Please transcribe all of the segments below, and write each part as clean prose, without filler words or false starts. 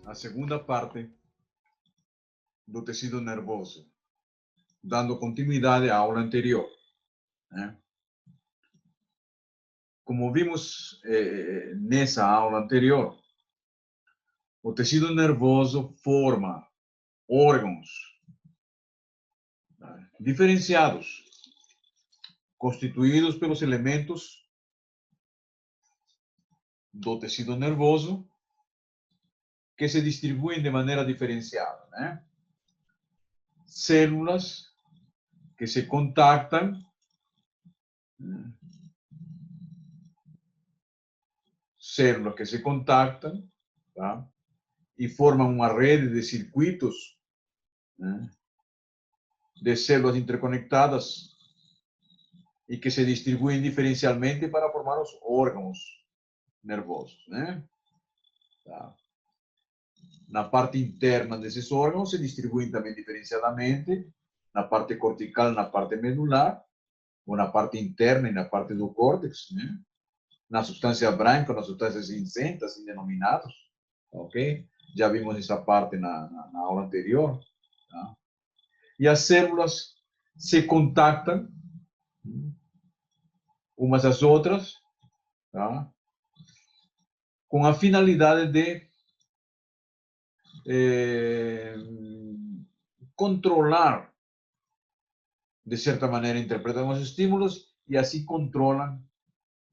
a segunda parte do tecido nervoso, dando continuidade à aula anterior, né? Como vimos nessa aula anterior, o tecido nervoso forma órgãos, né, diferenciados, constituídos pelos elementos do tecido nervoso que se distribuem de maneira diferenciada, né? Células que se contactam, né? Células que se contactam, tá? E formam uma rede de circuitos, né? De células interconectadas e que se distribuem diferencialmente para formar os órgãos nervosos, né? Tá? Na parte interna desses órgãos se distribuem também diferenciadamente na parte cortical, na parte medular, ou na parte interna e na parte do córtex, né? Na substância branca, nas substâncias cinzentas, assim denominadas, ok? Já vimos essa parte na aula anterior, tá? E as células se contactam umas às outras, tá? Com a finalidade de controlar, de certa maneira, interpretam os estímulos e assim controlam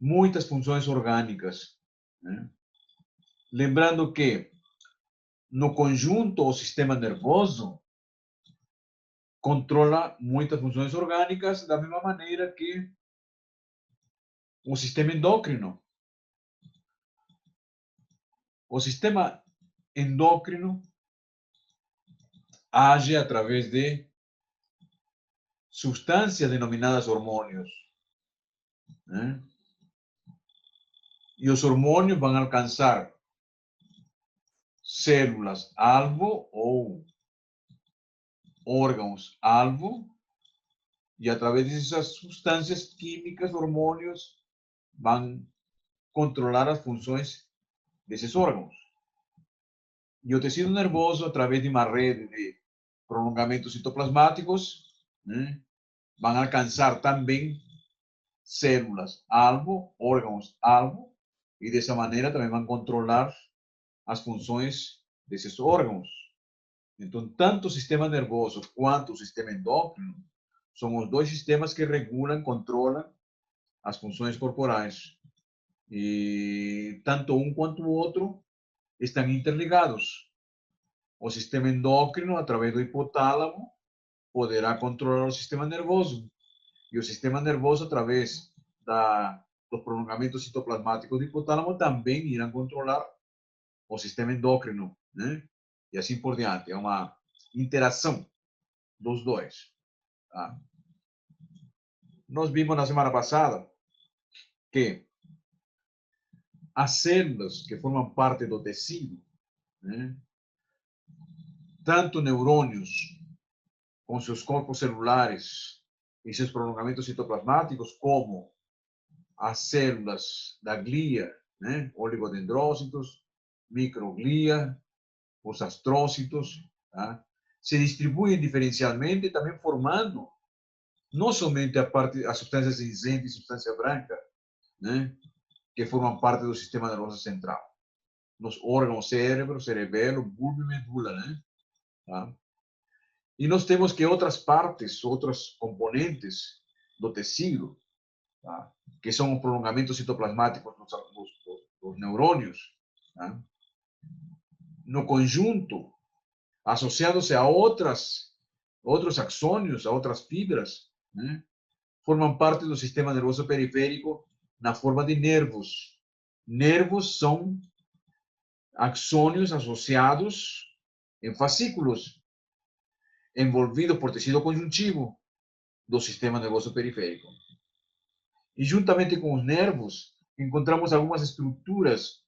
muitas funções orgânicas, né? Lembrando que, no conjunto, o sistema nervoso controla muitas funções orgânicas da mesma maneira que o sistema endócrino. O sistema endócrino age através de substâncias denominadas hormônios, né? E os hormônios vão alcançar células-alvo ou órgãos-alvo, e através dessas substâncias químicas, hormônios, vão controlar as funções desses órgãos. E o tecido nervoso, através de uma rede de prolongamentos citoplasmáticos, né, vão alcançar também células-alvo, órgãos-alvo, e dessa maneira também vão controlar as funções desses órgãos. Então, tanto o sistema nervoso quanto o sistema endócrino são os dois sistemas que regulam, controlam as funções corporais. E tanto um quanto o outro estão interligados. O sistema endócrino, através do hipotálamo, poderá controlar o sistema nervoso. E o sistema nervoso, através dos prolongamentos citoplasmáticos do hipotálamo, também irão controlar o sistema endócrino, né? E assim por diante. É uma interação dos dois, tá? Nós vimos na semana passada que as células que formam parte do tecido, né? Tanto neurônios com seus corpos celulares e seus prolongamentos citoplasmáticos, como as células da glia, né? Oligodendrócitos, microglia, os astrócitos, tá? Se distribuem diferencialmente, também formando não somente as substâncias cinzenta e substância branca, né? Que formam parte do sistema nervoso central, nos órgãos cérebro, cerebelo, bulbo e medula, né? Tá? E nós temos que outras partes, outros componentes do tecido, tá? Que são os prolongamentos citoplasmáticos dos neurônios, tá? No conjunto, associados a outros axônios, a outras fibras, né? Formam parte do sistema nervoso periférico na forma de nervos. Nervos são axônios associados em fascículos, envolvidos por tecido conjuntivo do sistema nervoso periférico. E juntamente com os nervos, encontramos algumas estruturas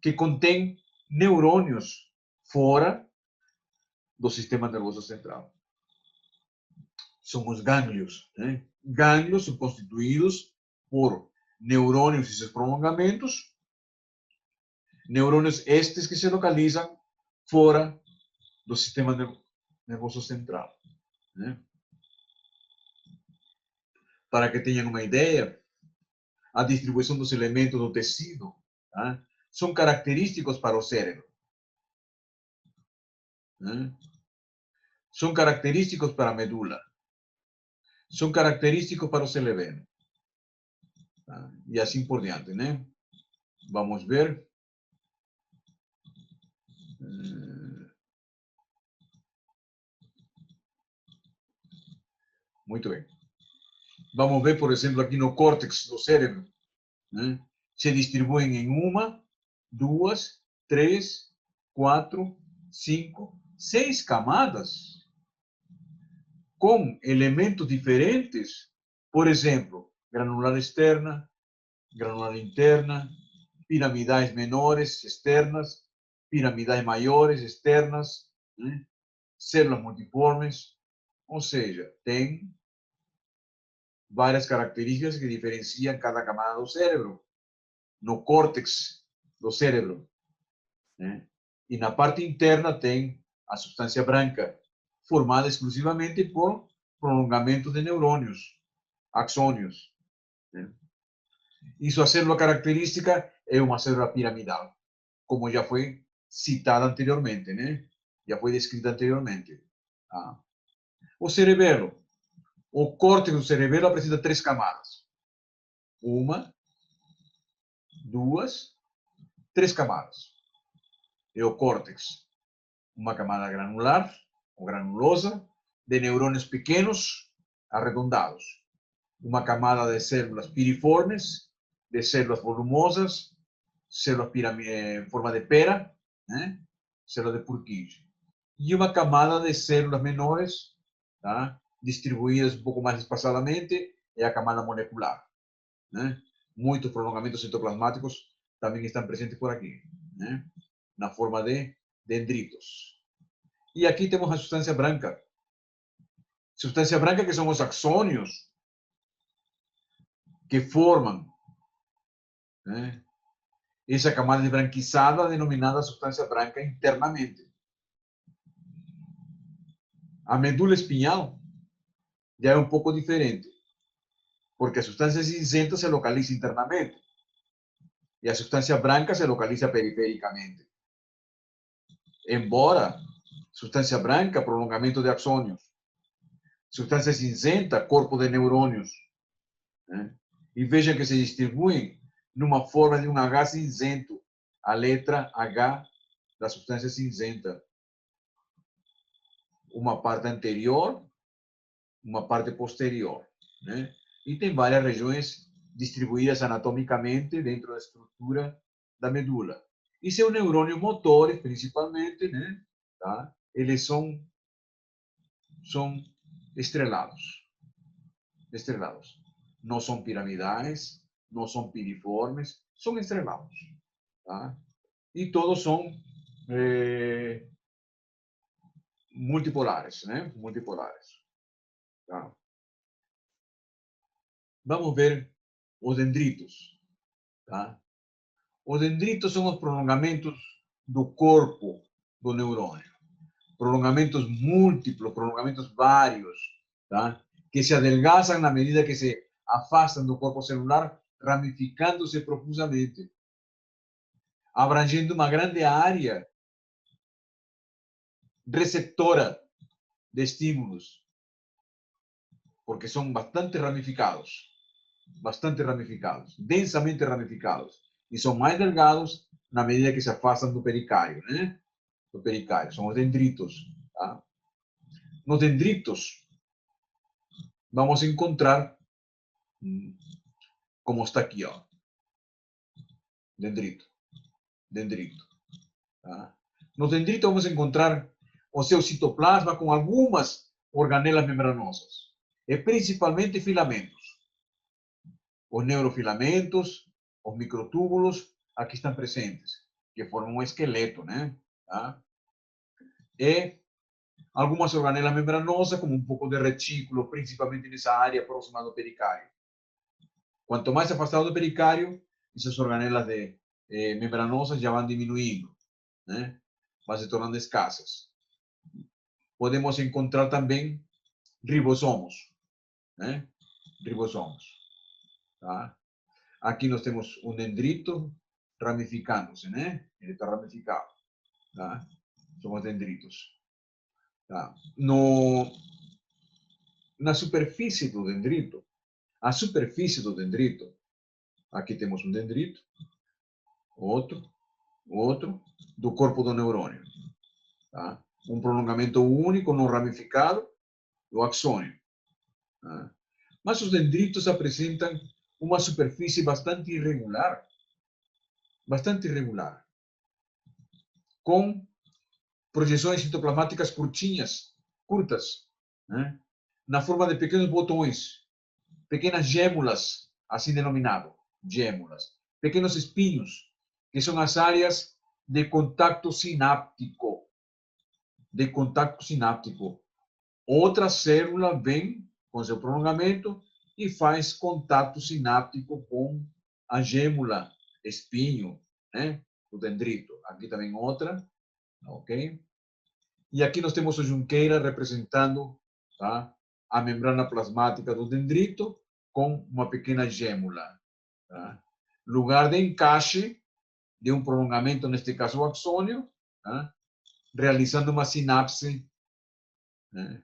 que contêm neurônios fora do sistema nervoso central. São os gânglios, né? Gânglios são constituídos por neurônios e seus prolongamentos, neurônios estes que se localizam fora do sistema nervoso central. Né? Para que tenham uma ideia, a distribuição dos elementos do tecido tá? São característicos para o cérebro. Né? São característicos para a medula. São característicos para o cerebelo. Tá? E assim por diante, né? Vamos ver. Muito bem. Vamos ver, por exemplo, aqui no córtex do cérebro. Né? Se distribuem em uma, duas, três, quatro, cinco, seis camadas com elementos diferentes. Por exemplo, granular externa, granular interna, piramidais menores externas, piramidais maiores externas, né? Células multiformes, ou seja, tem várias características que diferenciam cada camada do cérebro, no córtex do cérebro. Né? E na parte interna tem a substância branca, formada exclusivamente por prolongamento de neurônios, axônios. Né? E sua célula característica é uma célula piramidal, como já foi citada anteriormente, né? Já foi descrita anteriormente. Ah. O cerebelo, o córtex do cerebelo apresenta três camadas. Uma, duas, três camadas. É o córtex, uma camada granular ou granulosa de neurônios pequenos arredondados. Uma camada de células piriformes, de células volumosas, células em forma de pera, né? Células de Purkinje. E uma camada de células menores, tá? Distribuídas um pouco mais espaçadamente, é a camada molecular. Né? Muitos prolongamentos citoplasmáticos também estão presentes por aqui, né? Na forma de dendritos. E aqui temos a substância branca. Substância branca que são os axônios que formam, né? Essa camada esbranquiçada denominada substância branca internamente. A medula espinhal já é um pouco diferente, porque a substância cinzenta se localiza internamente e a substância branca se localiza perifericamente. Embora substância branca, prolongamento de axônios, substância cinzenta, corpo de neurônios, né? E vejam que se distribuem numa forma de um H cinzento, a letra H da substância cinzenta. Uma parte anterior, uma parte posterior, né? E tem várias regiões distribuídas anatomicamente dentro da estrutura da medula. E seus neurônios motores, principalmente, né? Tá? Eles são estrelados. Estrelados. Não são piramidais, não são piriformes, são estrelados. Tá? E todos são multipolares, né? Multipolares. Tá? Vamos ver os dendritos. Tá? Os dendritos são os prolongamentos do corpo do neurônio. Prolongamentos múltiplos, prolongamentos vários, tá? Que se adelgazam na medida que se afastam do corpo celular, ramificando-se profusamente, abrangendo uma grande área receptora de estímulos, porque são bastante ramificados, densamente ramificados, e são mais delgados na medida que se afastam do pericárdio, né? Do pericárdio, são os dendritos. Tá? Nos dendritos, vamos encontrar, como está aqui, ó, dendrito, dendrito. Tá? Nos dendritos vamos encontrar o seu citoplasma com algumas organelas membranosas, e principalmente filamentos. Os neurofilamentos, os microtúbulos, aqui estão presentes, que formam um esqueleto, né? Tá? E algumas organelas membranosas, como um pouco de retículo, principalmente nessa área próxima do pericárdio. Quanto mais afastado do pericárdio, essas organelas membranosas já vão diminuindo, né? vão se tornando escassas. Podemos encontrar também ribossomos, né? Ribossomos, tá? Aqui nós temos um dendrito ramificando-se, né? Ele está ramificado, tá? São os dendritos. Tá? Na superfície do dendrito, a superfície do dendrito, aqui temos um dendrito, outro, do corpo do neurônio. Tá? Um prolongamento único, não ramificado, do axônio. Tá? Mas os dendritos apresentam uma superfície bastante irregular, com projeções citoplasmáticas curtas, né? Na forma de pequenos botões, pequenas gêmulas, assim denominado, gêmulas, pequenos espinhos, que são as áreas de contato sináptico. Outra célula vem com seu prolongamento e faz contato sináptico com a gêmula, espinho, né, do dendrito. Aqui também outra, ok? E aqui nós temos o Junqueira representando, tá, a membrana plasmática do dendrito com uma pequena gêmula. Tá? Lugar de encaixe de um prolongamento, neste caso o axônio, tá? Realizando uma sinapse, né?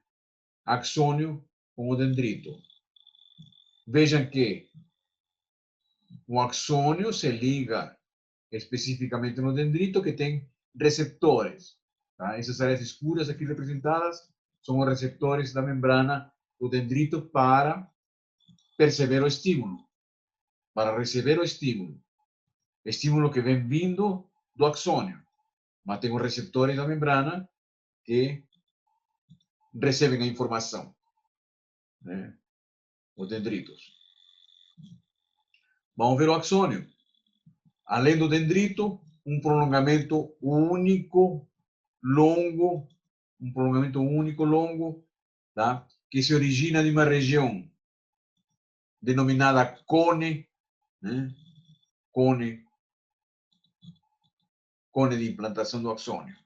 Axônio com o dendrito. Vejam que o axônio se liga especificamente no dendrito, que tem receptores. Tá? Essas áreas escuras aqui representadas são os receptores da membrana do dendrito para perceber o estímulo, para receber o estímulo. Estímulo que vem vindo do axônio, mas tem os receptores da membrana que recebem a informação, né? Os dendritos. Vamos ver o axônio. Além do dendrito, um prolongamento único, longo, tá? Que se origina de uma região denominada cone, né? Cone de implantação do axônio.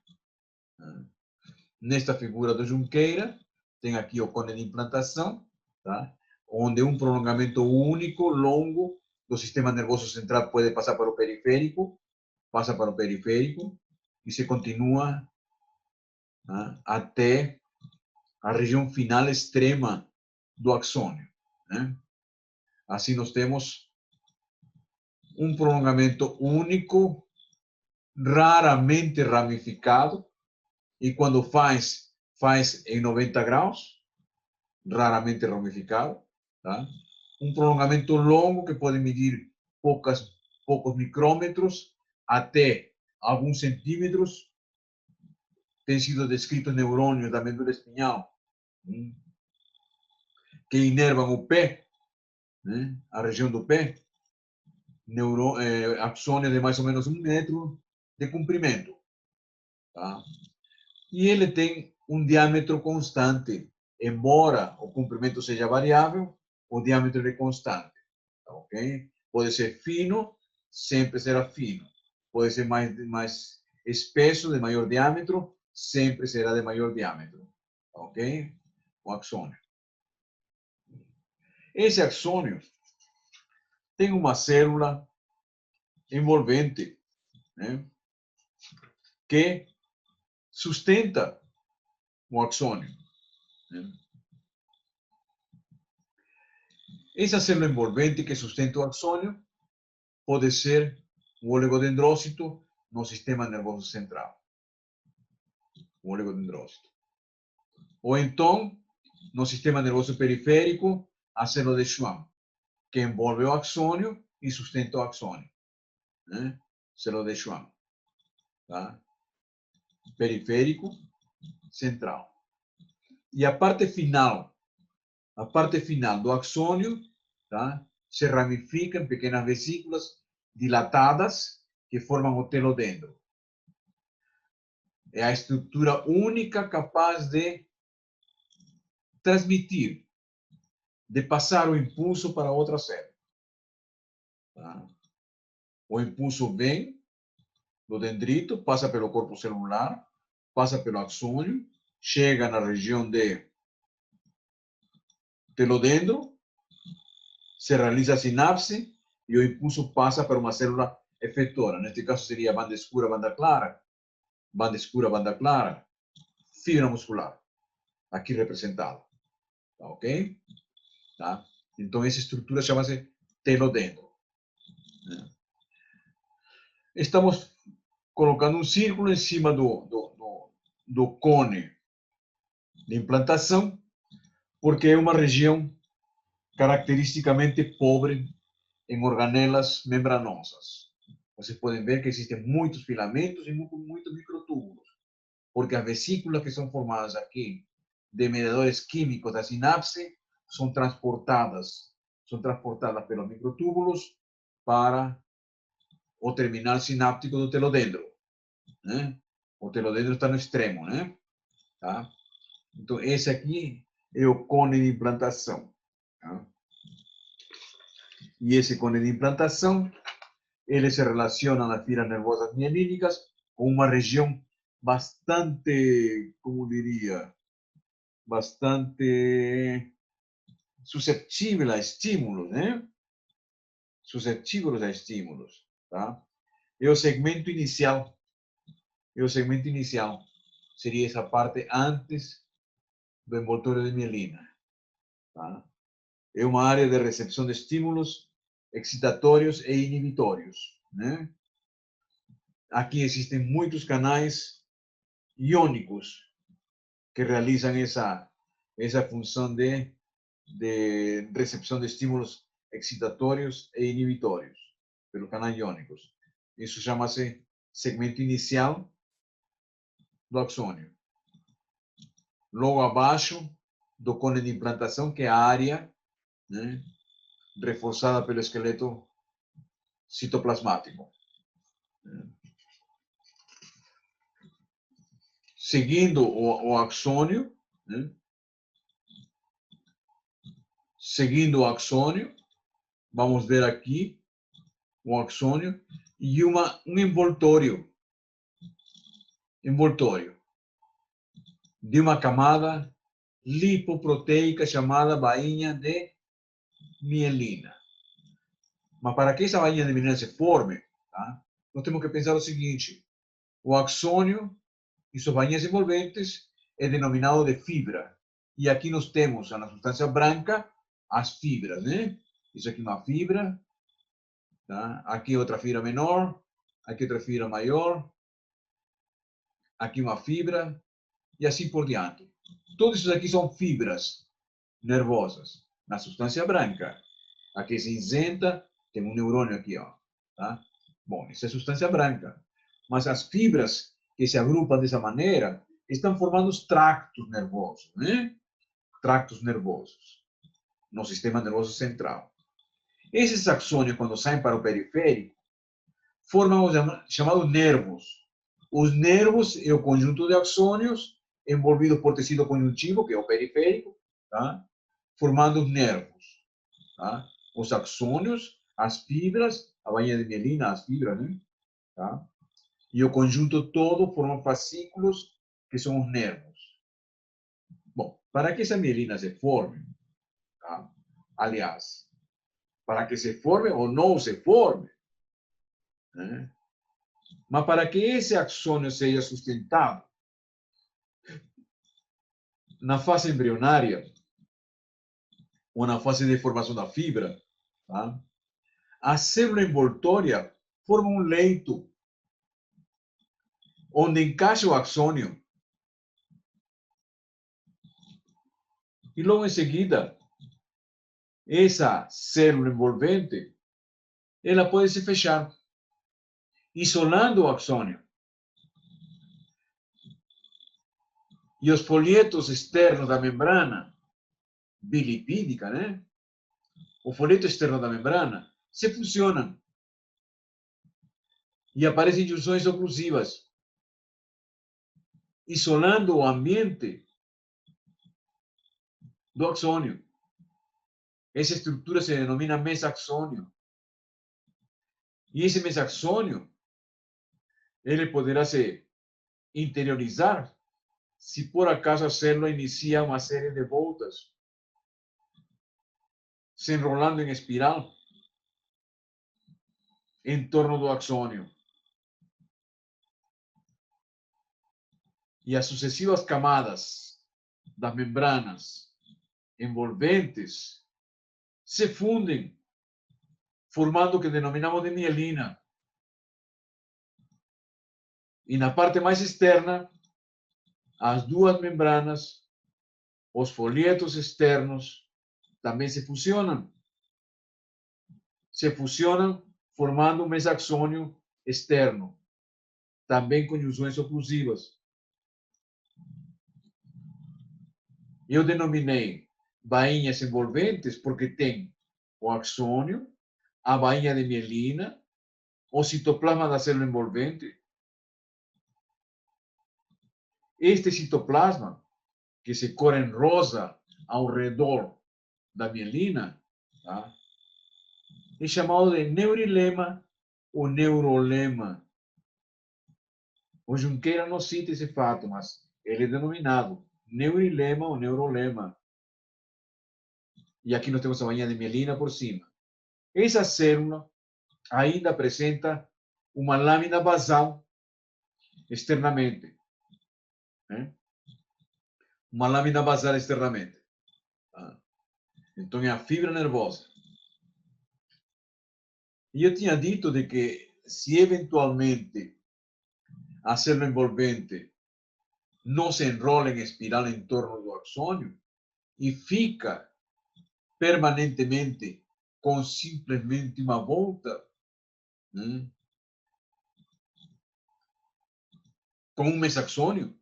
Nesta figura do Junqueira, tem aqui o cone de implantação, tá? Onde um prolongamento único, longo, do sistema nervoso central pode passar para o periférico, e se continua, tá? Até a região final extrema do axônio, né? Assim nós temos um prolongamento único, raramente ramificado, e quando faz em 90 graus, raramente ramificado, tá? Um prolongamento longo que pode medir poucos micrômetros até alguns centímetros. Tem sido descrito neurônios da medula espinhal que inervam o pé, né? A região do pé, axônio de mais ou menos 1 metro de comprimento. Tá? E ele tem um diâmetro constante. Embora o comprimento seja variável, o diâmetro é constante. Tá, ok? Pode ser fino, sempre será fino. Pode ser mais espesso, de maior diâmetro, sempre será de maior diâmetro. Tá, ok? O axônio. Esse axônio tem uma célula envolvente, né, que sustenta o axônio. Né? Essa célula envolvente que sustenta o axônio pode ser o oligodendrócito no sistema nervoso central. O oligodendrócito. Ou então, no sistema nervoso periférico, a célula de Schwann, que envolve o axônio e sustenta o axônio. Né? Célula de Schwann. Tá? Periférico, central. E a parte final do axônio, tá? Se ramifica em pequenas vesículas dilatadas que formam o telodendro. É a estrutura única capaz de transmitir, de passar o impulso para outra célula. Tá? O impulso vem do dendrito, passa pelo corpo celular, passa pelo axônio, chega na região de telodendro, se realiza a sinapse e o impulso passa para uma célula efetora. Neste caso seria banda escura, banda clara, banda escura, banda clara, fibra muscular, aqui representada. Tá ok? Tá? Então, essa estrutura chama-se telodendro. Estamos colocando um círculo em cima do cone de implantação, porque é uma região caracteristicamente pobre em organelas membranosas. Vocês podem ver que existem muitos filamentos e muitos microtúbulos, porque as vesículas que são formadas aqui de mediadores químicos da sinapse são transportadas pelos microtúbulos para o terminal sináptico do telodendro, né? O telodendro está no extremo, né? Tá? Então, esse aqui é o cone de implantação. Tá? E esse cone de implantação, ele se relaciona nas fibras nervosas mielínicas com uma região bastante, como diria, bastante susceptível a estímulos, né? Susceptíveis a estímulos, tá? E o segmento inicial, seria essa parte antes do envoltório de mielina, tá? É uma área de recepção de estímulos excitatórios e inibitórios, né? Aqui existem muitos canais iônicos que realizam essa função de recepção de estímulos excitatórios e inibitórios pelos canais iônicos. Isso chama-se segmento inicial do axônio. Logo abaixo do cone de implantação, que é a área, né, reforçada pelo esqueleto citoplasmático. Seguindo o axônio, né, seguindo o axônio, vamos ver aqui o axônio e um envoltório de uma camada lipoproteica chamada bainha de mielina. Mas para que essa bainha de mielina se forme, tá? Nós temos que pensar o seguinte: o axônio e suas bainhas envolventes é denominado de fibra. E aqui nós temos na substância branca as fibras, né? Isso aqui é uma fibra, tá? Aqui outra fibra menor, aqui outra fibra maior, aqui uma fibra e assim por diante. Todos isso aqui são fibras nervosas na substância branca. Aqui cinzenta, tem um neurônio aqui, ó, tá? Bom, isso é substância branca. Mas as fibras que se agrupam dessa maneira estão formando os tractos nervosos, né? Tractos nervosos no sistema nervoso central. Esses axônios, quando saem para o periférico, formam os chamados nervos. Os nervos é o conjunto de axônios envolvidos por tecido conjuntivo, que é o periférico, tá? Formando os nervos. Tá? Os axônios, as fibras, a bainha de mielina, as fibras, né? Tá? E o conjunto todo formam fascículos, que são os nervos. Bom, para que essa mielina se forme, tá? Aliás, para que se forme ou não se forme, né? Mas para que esse axônio seja sustentado na fase embrionária ou na fase de formação da fibra, tá? A célula envoltória forma um leito onde encaixa o axônio e logo em seguida essa célula envolvente ela pode se fechar, isolando o axônio. E os folhetos externos da membrana bilipídica, né? O folheto externo da membrana se fusionam e aparecem junções oclusivas, isolando o ambiente do axônio. Essa estrutura se denomina mesaxônio. E esse mesaxônio ele poderá se interiorizar se por acaso a célula inicia uma série de voltas, se enrolando em espiral em torno do axônio. E as sucessivas camadas das membranas envolventes se fundem, formando o que denominamos de mielina. E na parte mais externa, as duas membranas, os folhetos externos, também se fusionam. Se fusionam, formando um mesaxônio externo, também com junções oclusivas. Eu denominei bainhas envolventes porque tem o axônio, a bainha de mielina, o citoplasma da célula envolvente. Este citoplasma, que se cor em rosa ao redor da mielina, tá? É chamado de neurilema ou neurolema. O Junqueira não cita esse fato, mas ele é denominado neurilema ou neurolema. E aqui nós temos a bainha de mielina por cima. Essa célula ainda apresenta uma lâmina basal externamente. Né? Uma lâmina basal externamente. Tá? Então é a fibra nervosa. E eu tinha dito de que se eventualmente a célula envolvente não se enrola em espiral em torno do axônio e fica permanentemente com simplesmente uma volta, né? Com um mesaxônio,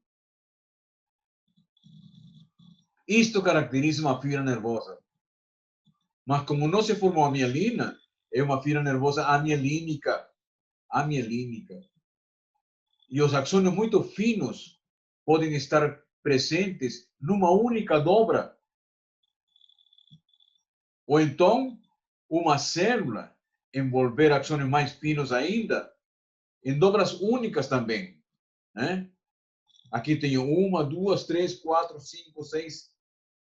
isto caracteriza uma fibra nervosa. Mas como não se formou a mielina, é uma fibra nervosa amielínica. Amielínica. E os axônios muito finos podem estar presentes numa única dobra. Ou então, uma célula envolver axônios mais finos ainda, em dobras únicas também. Né? Aqui tenho 1, 2, 3, 4, 5, 6,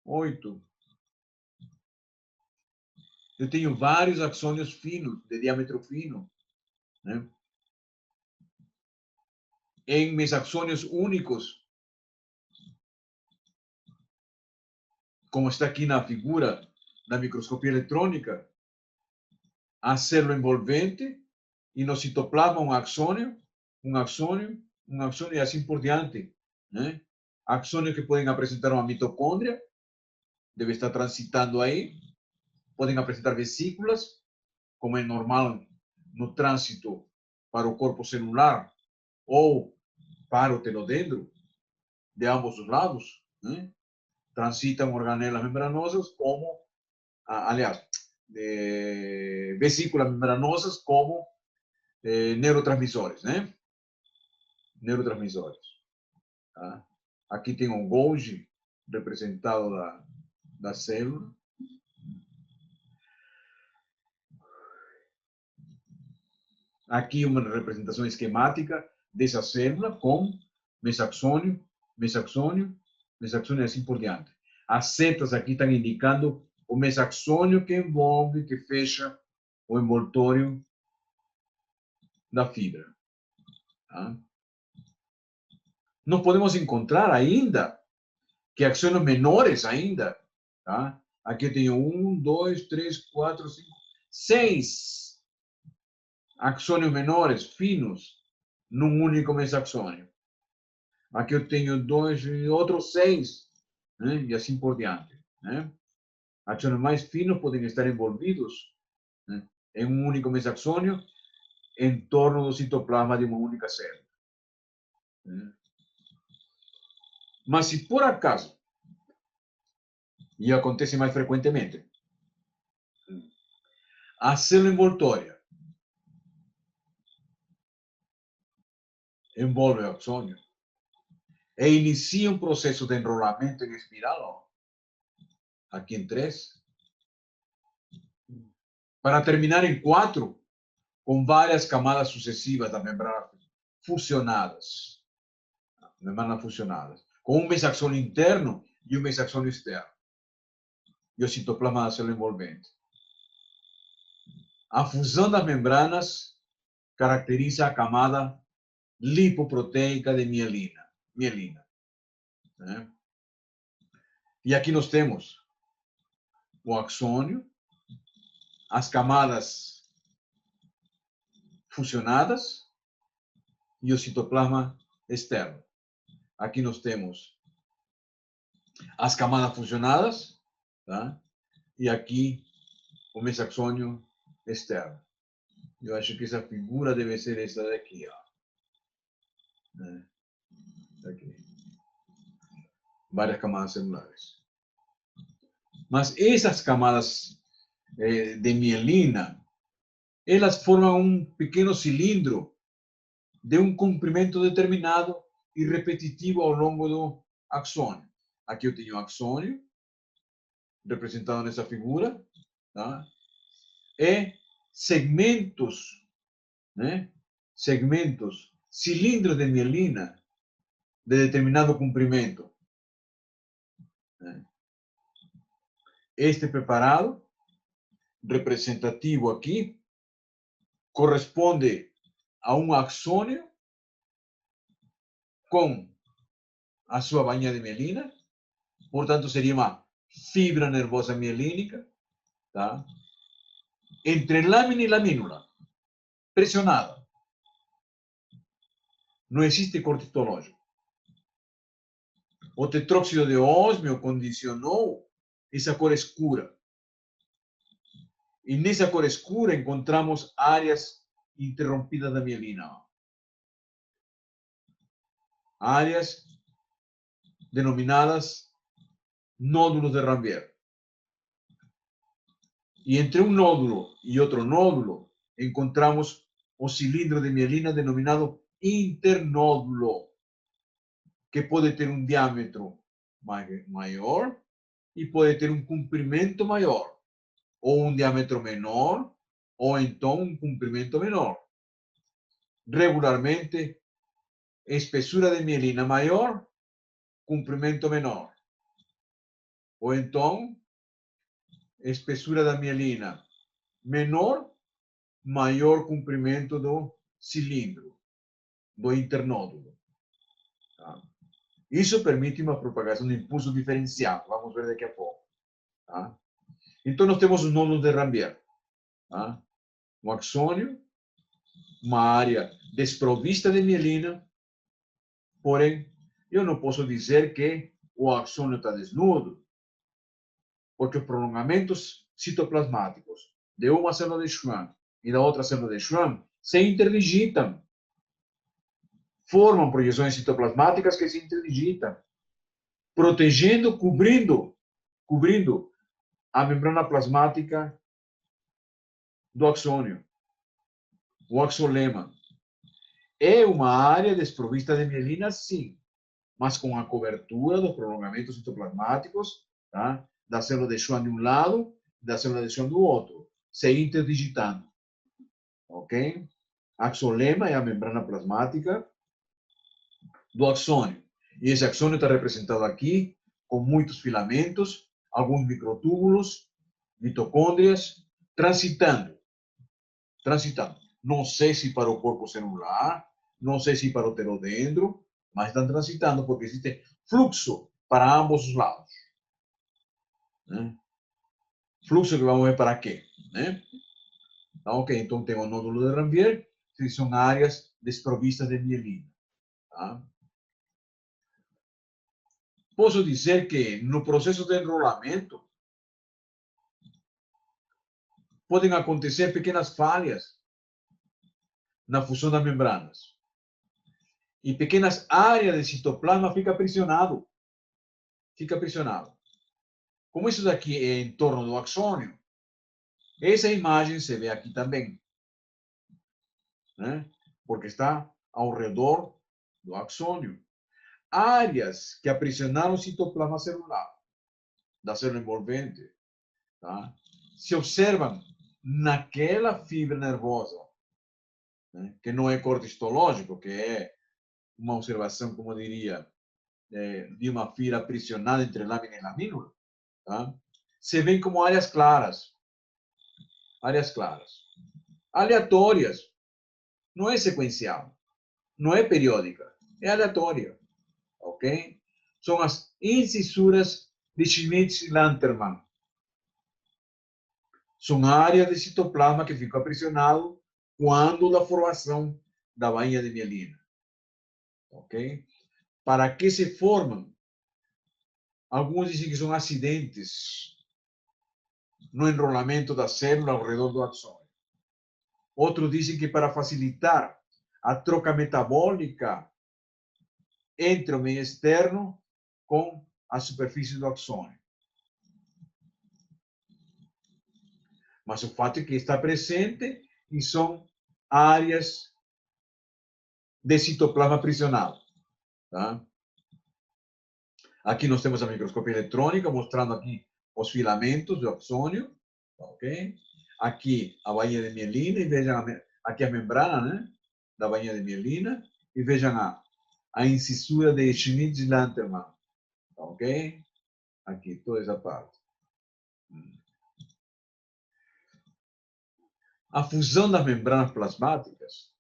8. Eu tenho vários axônios finos, de diâmetro fino. Né? Em mesaxônios únicos, como está aqui na figura da microscopia eletrônica, a célula envolvente e no citoplasma um axônio, e assim por diante. Né? Axônios que podem apresentar uma mitocôndria, deve estar transitando aí, podem apresentar vesículas, como é normal no trânsito para o corpo celular ou para o telodendro, de ambos os lados. Né? Transitam organelas membranosas como, aliás, vesículas membranosas como neurotransmissores, né? Neurotransmissores. Tá? Aqui tem um Golgi representado da célula. Aqui uma representação esquemática dessa célula com mesaxônio, mesaxônio, mesaxônio e assim por diante. As setas aqui estão indicando o mesaxônio que envolve, que fecha o envoltório da fibra. Tá? Não podemos encontrar ainda que axônios menores ainda. Tá? Aqui eu tenho 1, 2, 3, 4, 5, 6 axônios menores, finos, num único mesaxônio. Aqui eu tenho 2 e outros 6, né? E assim por diante. Né? Axônios mais finos podem estar envolvidos, né, em um único mesaxônio em torno do citoplasma de uma única célula. Né? Mas se por acaso, e acontece mais frequentemente, a célula envoltória envolve o axônio e inicia um processo de enrolamento em espiral, aqui em 3, para terminar em 4, com várias camadas sucessivas da membrana fusionadas. Membranas fusionadas. Com um mesaxônio interno e um mesaxônio externo. E o citoplasma da célula envolvente. A fusão das membranas caracteriza a camada lipoproteica de mielina. Né? E aqui nós temos o axônio, as camadas fusionadas e o citoplasma externo. Aqui nós temos as camadas fusionadas, tá? E aqui o mesaxônio externo. Eu acho que essa figura deve ser essa daqui, ó. Né? Aqui. Várias camadas celulares. Mas essas camadas de mielina, elas formam um pequeno cilindro de um comprimento determinado e repetitivo ao longo do axônio. Aqui eu tenho o axônio, representado nessa figura, tá? E segmentos, né? Segmentos, cilindros de mielina de determinado comprimento. Né? Este preparado, representativo aqui, corresponde a um axônio com a sua bainha de mielina, portanto seria uma fibra nervosa mielínica, tá? Entre lâmina e lamínula, pressionada. Não existe corte histológico. O tetróxido de ósmio condicionou essa cor escura. E nessa cor escura encontramos áreas interrompidas da mielina. Áreas denominadas nódulos de Ranvier. E entre um nódulo e outro nódulo encontramos o cilindro de mielina denominado internódulo, que pode ter um diâmetro maior e pode ter um comprimento maior, ou um diâmetro menor, ou então um comprimento menor. Regularmente, espessura de mielina maior, comprimento menor. Ou então, espessura da mielina menor, maior comprimento do cilindro, do internódulo. Tá? Isso permite uma propagação de impulso diferenciado. Vamos ver daqui a pouco. Tá? Então, nós temos os nódulos de Ranvier. Tá? Um axônio, uma área desprovista de mielina, porém, eu não posso dizer que o axônio está desnudo, porque os prolongamentos citoplasmáticos de uma célula de Schwann e da outra célula de Schwann se interdigitam. Formam projeções citoplasmáticas que se interdigitam, protegendo, cobrindo a membrana plasmática do axônio, o axolema. É uma área desprovista de mielina, sim, mas com a cobertura dos prolongamentos citoplasmáticos, tá? Da célula de Schwann de um lado, da célula de Schwann do outro, se interdigitando. Ok? Axolema é a membrana plasmática do axônio. E esse axônio está representado aqui com muitos filamentos, alguns microtúbulos, mitocôndrias, transitando. Não sei se para o corpo celular, não sei se para o pterodendro, mas estão transitando porque existe fluxo para ambos os lados. Né? Fluxo que vamos ver para quê? Né? Então, ok, então tem o nódulo de Ranvier, que são áreas desprovistas de mielina. Tá? Posso dizer que no processo de enrolamento podem acontecer pequenas falhas na fusão das membranas. E pequenas áreas de citoplasma ficam aprisionadas. Fica aprisionado. Como isso daqui é em torno do axônio, essa imagem se vê aqui também. Né? Porque está ao redor do axônio. Áreas que aprisionaram o citoplasma celular, da célula envolvente, tá? Se observam naquela fibra nervosa né, que não é corte histológico, que é uma observação, como diria, de uma fibra aprisionada entre lâmina e lamínula, tá? Se vê como áreas claras, aleatórias, não é sequencial, não é periódica, é aleatória, ok? São as incisuras de Schmidt-Lantermann. São áreas de citoplasma que ficam aprisionadas quando da formação da bainha de mielina, ok? Para que se formam? Alguns dizem que são acidentes no enrolamento da célula ao redor do axônio. Outros dizem que para facilitar a troca metabólica entre o meio externo com a superfície do axônio. Mas o fato é que está presente e são áreas de citoplasma aprisionado. Tá? Aqui nós temos a microscopia eletrônica mostrando aqui os filamentos do axônio. Ok? Aqui a bainha de mielina e vejam aqui a membrana, né, da bainha de mielina e vejam a incisura de Schmidt-Lantermann. Ok? Aqui, toda essa parte. A fusão das membranas plasmáticas,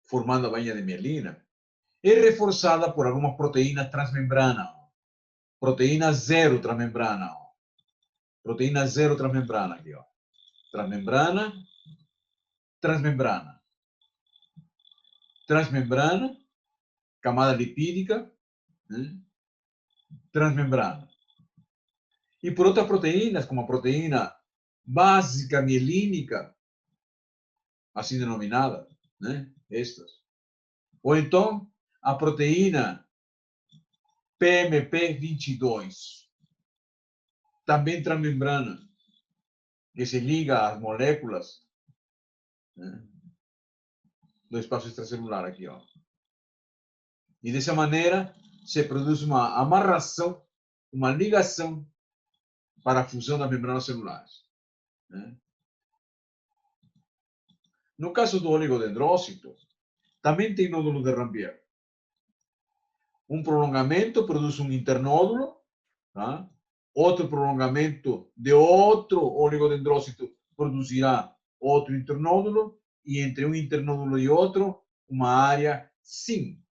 formando a bainha de mielina, é reforçada por algumas proteínas transmembrana. Proteína zero transmembrana. Proteína zero transmembrana aqui, ó. Transmembrana, transmembrana. Transmembrana, camada lipídica, né? Transmembrana. E por outras proteínas, como a proteína básica mielínica, assim denominada, né? Estas. Ou então, a proteína PMP22, também transmembrana, que se liga às moléculas, né, do espaço extracelular aqui, ó. E dessa maneira se produz uma amarração, uma ligação para a fusão das membranas celulares, né? No caso do oligodendrócito, também tem nódulo de Rambier. Um prolongamento produz um internódulo, tá? Outro prolongamento de outro oligodendrócito produzirá outro internódulo, e entre um internódulo e outro, uma área sim,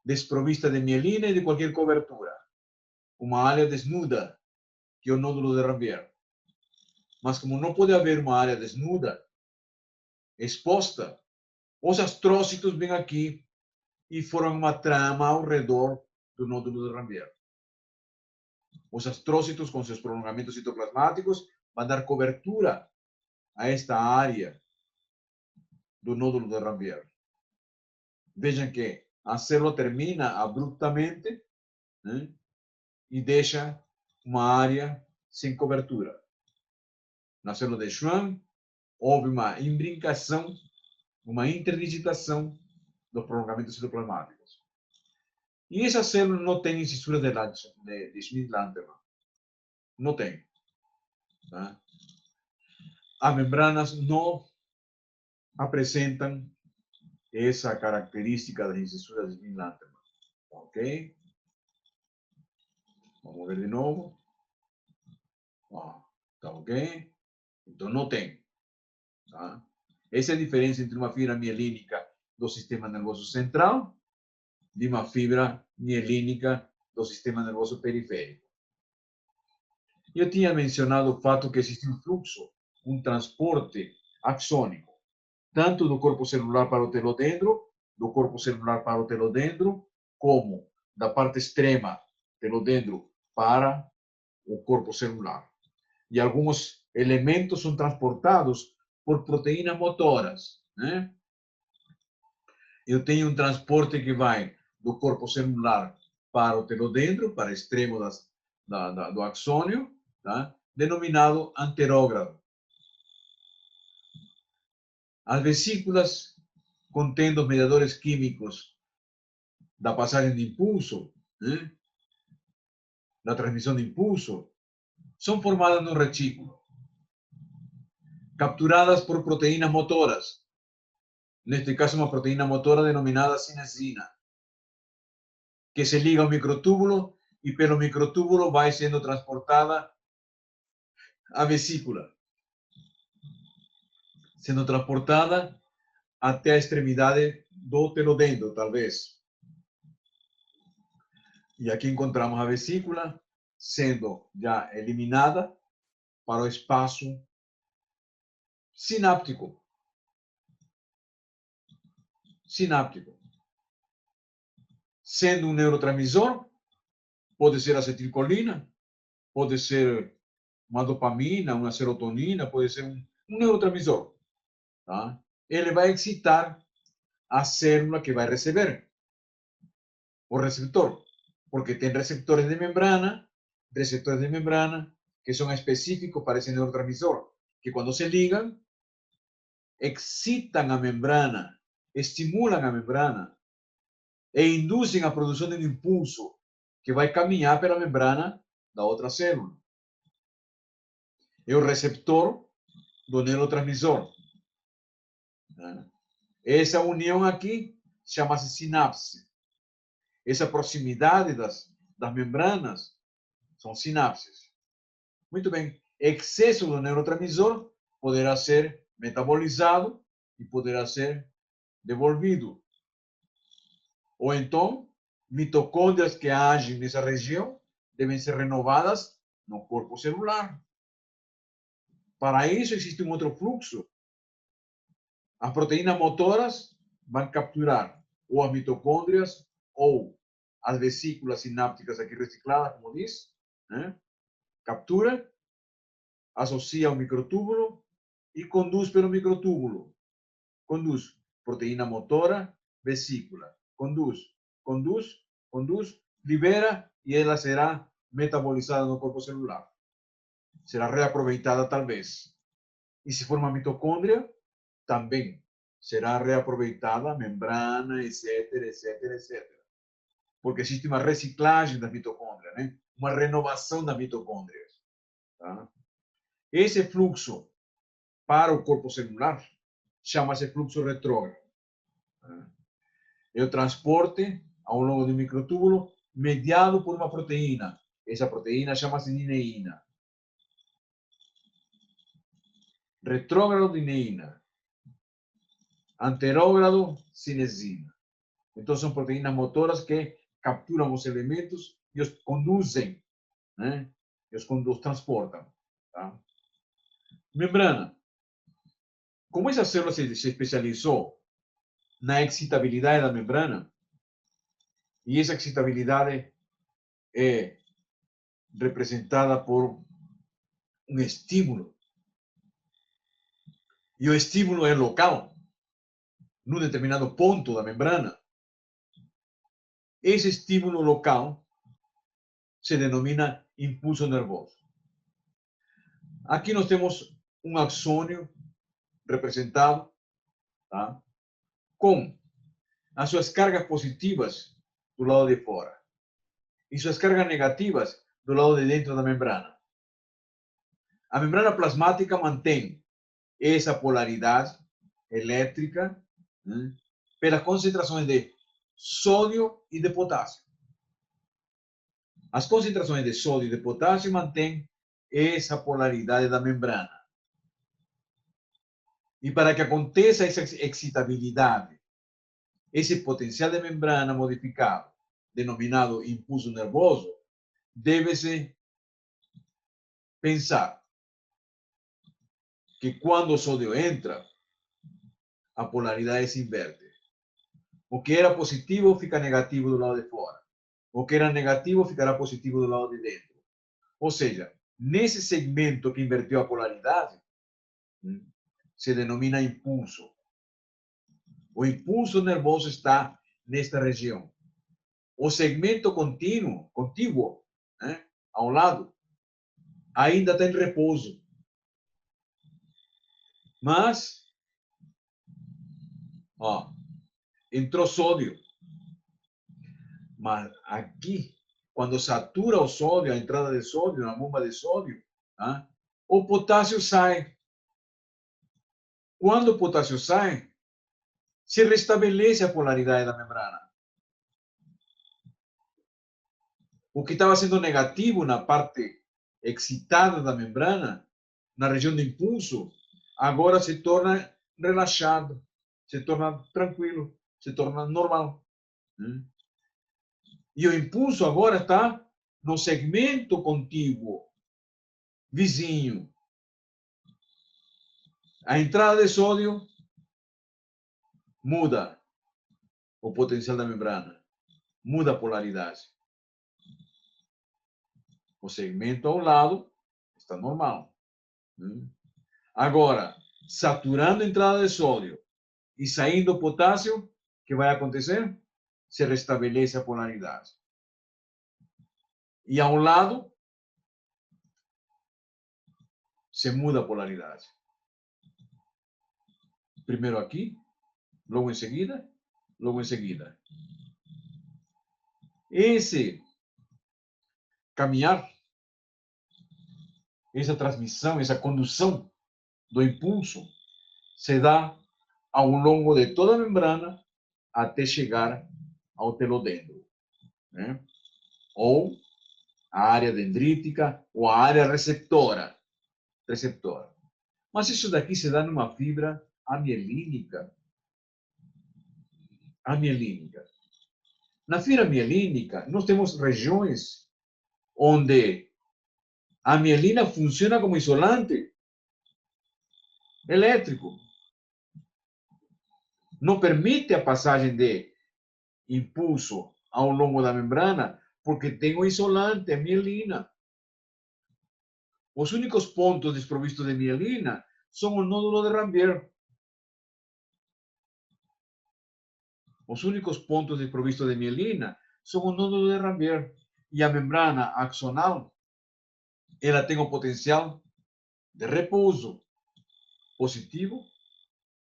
desprovista de mielina e de qualquer cobertura. Uma área desnuda, que é o nódulo de Rambier. Mas como não pode haver uma área desnuda, exposta, os astrócitos vêm aqui e formam uma trama ao redor do nódulo de Rambier. Os astrócitos, com seus prolongamentos citoplasmáticos, vão dar cobertura a esta área do nódulo de Rambier. Vejam que a célula termina abruptamente, né, e deixa uma área sem cobertura. Na célula de Schwann, houve uma imbricação, uma interdigitação dos prolongamentos citoplasmáticos. E essa célula não tem incisuras de Schmidt-Lantermann. Não tem. Tá? As membranas não apresentam essa característica das incisuras de Schmidt-Lantermann. Ok? Vamos ver de novo. Tá ok? Então não tem. Tá? Essa é a diferença entre uma fibra mielínica do sistema nervoso central de uma fibra mielínica do sistema nervoso periférico. Eu tinha mencionado o fato que existe um fluxo, um transporte axônico, tanto do corpo celular para o telodendro, do corpo celular para o telodendro, como da parte extrema telodendro para o corpo celular. E alguns elementos são transportados por proteínas motoras, né? Eu tenho um transporte que vai do corpo celular para o telodendro, para o extremo do axônio, tá? Denominado anterógrado. As vesículas, contendo os mediadores químicos da passagem de impulso, né, da transmissão de impulso, são formadas no retículo, capturadas por proteínas motoras, Neste caso, uma proteína motora denominada cinesina, que se liga ao microtúbulo e pelo microtúbulo vai sendo transportada à vesícula, sendo transportada até a extremidade do telodendro, talvez. E aqui encontramos a vesícula sendo já eliminada para o espaço sináptico. Sendo um neurotransmissor, pode ser acetilcolina, pode ser uma dopamina, uma serotonina, pode ser um neurotransmissor. Tá? Ele vai excitar a célula que vai receber, o receptor, porque tem receptores de membrana que são específicos para esse neurotransmissor, que quando se ligam, excitam a membrana, estimulam a membrana e induzem a produção de um impulso que vai caminhar pela membrana da outra célula. É o receptor do neurotransmissor. Essa união aqui chama-se sinapse. Essa proximidade das membranas são sinapses. Muito bem. Excesso do neurotransmissor poderá ser metabolizado e poderá ser devolvido. Ou então, mitocôndrias que agem nessa região devem ser renovadas no corpo celular. Para isso, existe um outro fluxo. As proteínas motoras vão capturar ou as mitocôndrias ou as vesículas sinápticas aqui recicladas, como diz, né? Captura, associa ao microtúbulo e conduz pelo microtúbulo. Conduz proteína motora, vesícula. Conduz, libera e ela será metabolizada no corpo celular. Será reaproveitada talvez. E se for uma mitocôndria, também será reaproveitada a membrana, etc. Porque existe uma reciclagem das mitocôndrias, né? Uma renovação das mitocôndrias. Tá? Esse fluxo para o corpo celular chama-se fluxo retrógrado. É o transporte ao longo do microtúbulo mediado por uma proteína. Essa proteína chama-se dineína. Retrógrado, dineína. Anterógrado, cinesina. Então, são proteínas motoras que capturam os elementos e os conduzem, né? E os transportam. Tá? Membrana. Como essa célula se especializou na excitabilidade da membrana, e essa excitabilidade é representada por um estímulo, e o estímulo é local, num determinado ponto da membrana, esse estímulo local se denomina impulso nervoso. Aqui nós temos um axônio representado, tá? Com as suas cargas positivas do lado de fora e suas cargas negativas do lado de dentro da membrana. A membrana plasmática mantém essa polaridade elétrica, né, pelas concentrações de sódio e de potássio. As concentrações de sódio e de potássio mantêm essa polaridade da membrana. E para que aconteça essa excitabilidade, esse potencial de membrana modificado, denominado impulso nervoso, deve-se pensar que quando o sódio entra, a polaridade se inverte. O que era positivo fica negativo do lado de fora. O que era negativo ficará positivo do lado de dentro. Ou seja, nesse segmento que inverteu a polaridade, se denomina impulso. O impulso nervoso está nesta região. O segmento contíguo, né, ao lado, ainda está em repouso. Mas, ó, entrou sódio. Mas aqui, quando satura o sódio, a entrada de sódio, na bomba de sódio, tá, o potássio sai. Quando o potássio sai, se restabelece a polaridade da membrana. O que estava sendo negativo na parte excitada da membrana, na região do impulso, agora se torna relaxado, se torna tranquilo, se torna normal. E o impulso agora está no segmento contíguo, vizinho. A entrada de sódio muda o potencial da membrana, muda a polaridade. O segmento ao lado está normal. Agora, saturando a entrada de sódio e saindo o potássio, o que vai acontecer? Se restabelece a polaridade. E ao lado, se muda a polaridade. Primeiro aqui, logo em seguida, logo em seguida. Esse caminhar, essa transmissão, essa condução do impulso se dá ao longo de toda a membrana até chegar ao telodendro, ou a área dendrítica, ou a área receptora. Mas isso daqui se dá numa fibra amielínica. Na fibra mielínica, nós temos regiões onde a mielina funciona como isolante elétrico. Não permite a passagem de impulso ao longo da membrana, porque tem o isolante, a mielina. Os únicos pontos desprovistos de mielina são o nódulo de Rambier. Os únicos pontos desprovistos de mielina são o nódulo de Rambier. E a membrana axonal, ela tem o potencial de repouso positivo,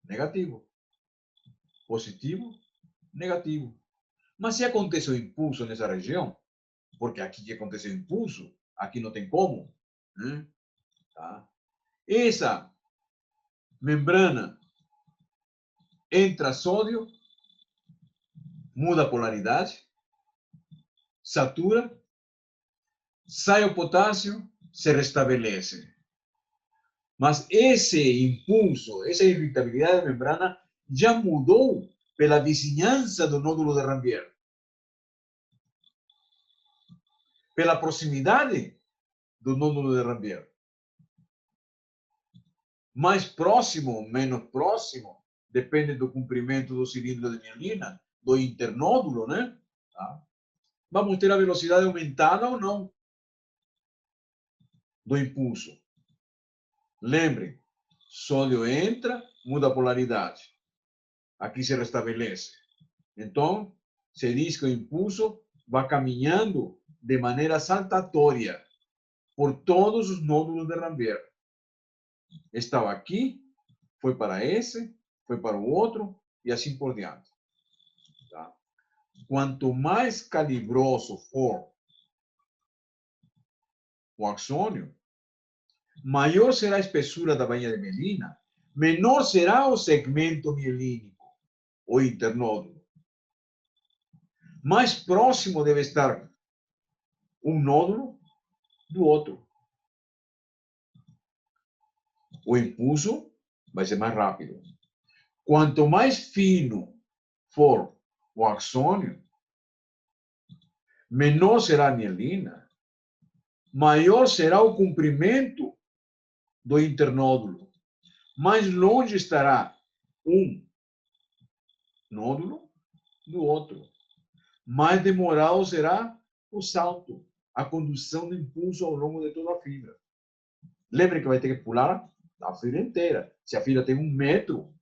negativo. Positivo, negativo. Mas se acontece o impulso nessa região, porque aqui que acontece o impulso, aqui não tem como, tá? Essa membrana entra sódio, muda a polaridade, satura, sai o potássio, se restabelece. Mas esse impulso, essa irritabilidade da membrana já mudou pela vizinhança do nódulo de Rambier. Pela proximidade do nódulo de Rambier. Mais próximo, menos próximo, depende do comprimento do cilindro de mielina, do internódulo, né? Tá? Vamos ter a velocidade aumentada ou não do impulso. Lembrem, sódio entra, muda a polaridade. Aqui se restabelece. Então, se diz que o impulso vai caminhando de maneira saltatória por todos os nódulos de Rambier. Estava aqui, foi para esse, foi para o outro e assim por diante. Tá? Quanto mais calibroso for o axônio, maior será a espessura da bainha de mielina, menor será o segmento mielínico, o internódulo. Mais próximo deve estar um nódulo do outro. O impulso vai ser mais rápido. Quanto mais fino for o axônio, menor será a mielina, maior será o comprimento do internódulo. Mais longe estará um nódulo do outro. Mais demorado será o salto, a condução do impulso ao longo de toda a fibra. Lembre que vai ter que pular a fibra inteira. Se a fibra tem 1 metro,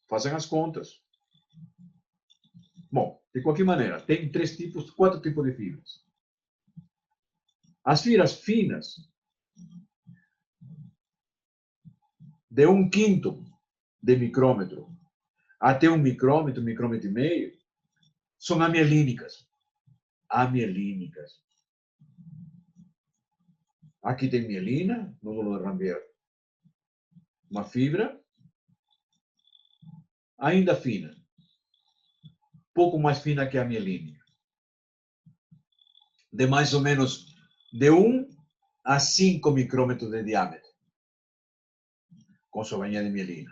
façam as contas. Bom, de qualquer maneira, tem 4 tipos de fibras. As fibras finas, de 1/5 de micrômetro até 1 micrômetro, 1,5 micrômetro, são amielínicas. Amielínicas. Aqui tem mielina, nódulo de Rambier. Uma fibra ainda fina, pouco mais fina que a mielina, de mais ou menos de 1 a 5 micrômetros de diâmetro, com sua bainha de mielina.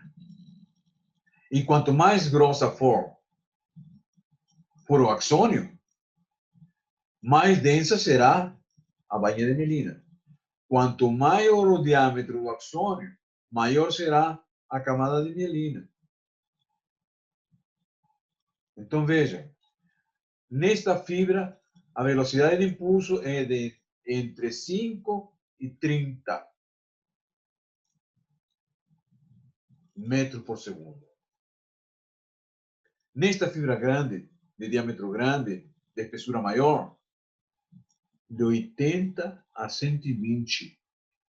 E quanto mais grossa for o axônio, mais densa será a bainha de mielina. Quanto maior o diâmetro do axônio, maior será a camada de mielina. Então, veja, nesta fibra, a velocidade de impulso é de entre 5 e 30 metros por segundo. Nesta fibra grande, de diâmetro grande, de espessura maior, de 80 a 120,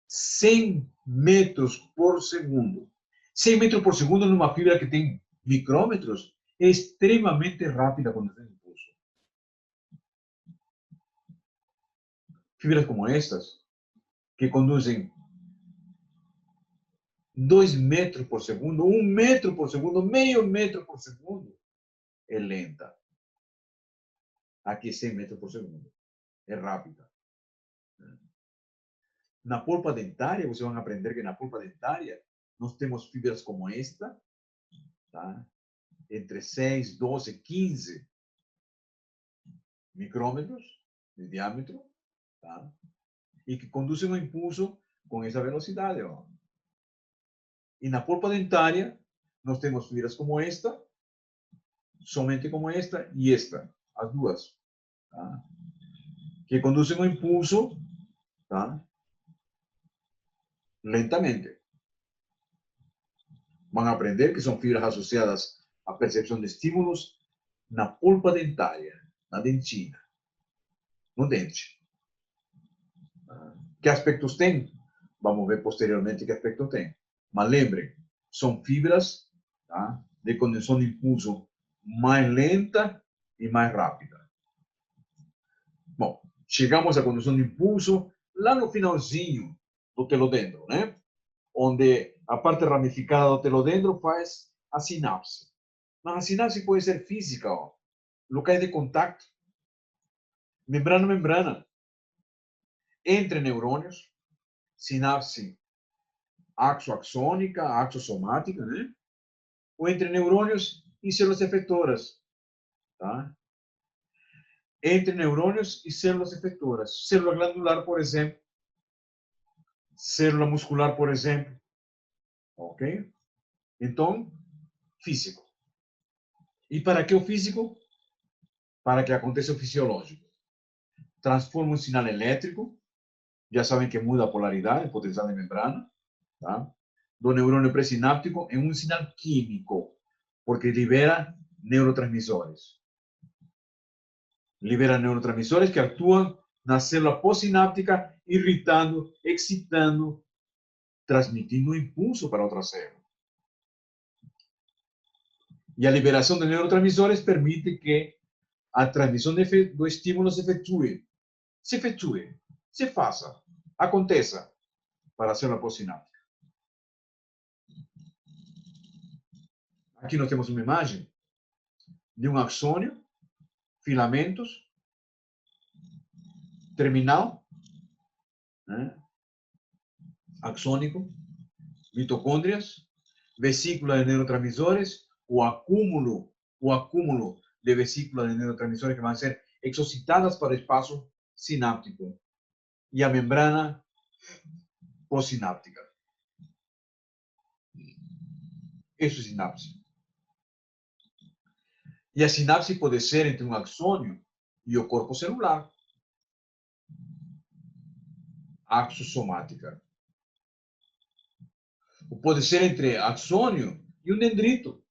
100 metros por segundo. 100 metros por segundo numa fibra que tem micrômetros é extremamente rápida quando tem impulso. Fibras como estas, que conduzem 2 metros por segundo, 1 metro por segundo, meio metro por segundo, é lenta. Aqui é 100 metros por segundo. É rápida. Na polpa dentária, vocês vão aprender que na polpa dentária nós temos fibras como esta, tá? Entre 6, 12, 15 micrômetros de diâmetro, tá? E que conduzem o impulso com essa velocidade. Ó. E na polpa dentária, nós temos fibras como esta, somente como esta e esta, as duas, tá? Que conduzem o impulso, tá? Lentamente. Vão aprender que são fibras associadas à percepção de estímulos na polpa dentária, na dentina, no dente. Que aspectos tem? Vamos ver posteriormente que aspecto tem. Mas lembrem, são fibras, tá, de condução de impulso mais lenta e mais rápida. Bom, chegamos à condução de impulso lá no finalzinho do telodendro, né? Onde a parte ramificada do telodendro faz a sinapse. Mas a sinapse pode ser física, ó. Locais de contato, membrana a membrana, entre neurônios, sinapse axoaxônica, axossomática, né? Ou entre neurônios e células efetoras, tá? Entre neurônios e células efetoras. Célula glandular, por exemplo. Célula muscular, por exemplo. Ok? Então, físico. E para que o físico? Para que aconteça o fisiológico. Transforma um sinal elétrico, já sabem que muda a polaridade, potencial de membrana, tá? Do neurônio pré-sináptico em um sinal químico, porque libera neurotransmissores. Libera neurotransmissores que atuam na célula pós-sináptica, irritando, excitando, transmitindo impulso para outra célula. E a liberação de neurotransmissores permite que a transmissão do estímulo se efetue, se faça, aconteça para a célula pós-sináptica. Aqui nós temos uma imagem de um axônio, filamentos, terminal, né? Axônico, mitocôndrias, vesícula de neurotransmissores, o acúmulo de vesículas de neurotransmissores que vão ser exocitadas para o espaço sináptico e a membrana pós-sináptica. Isso é sinapse. E a sinapse pode ser entre um axônio e o corpo celular. Axossomática. Ou pode ser entre axônio e um dendrito.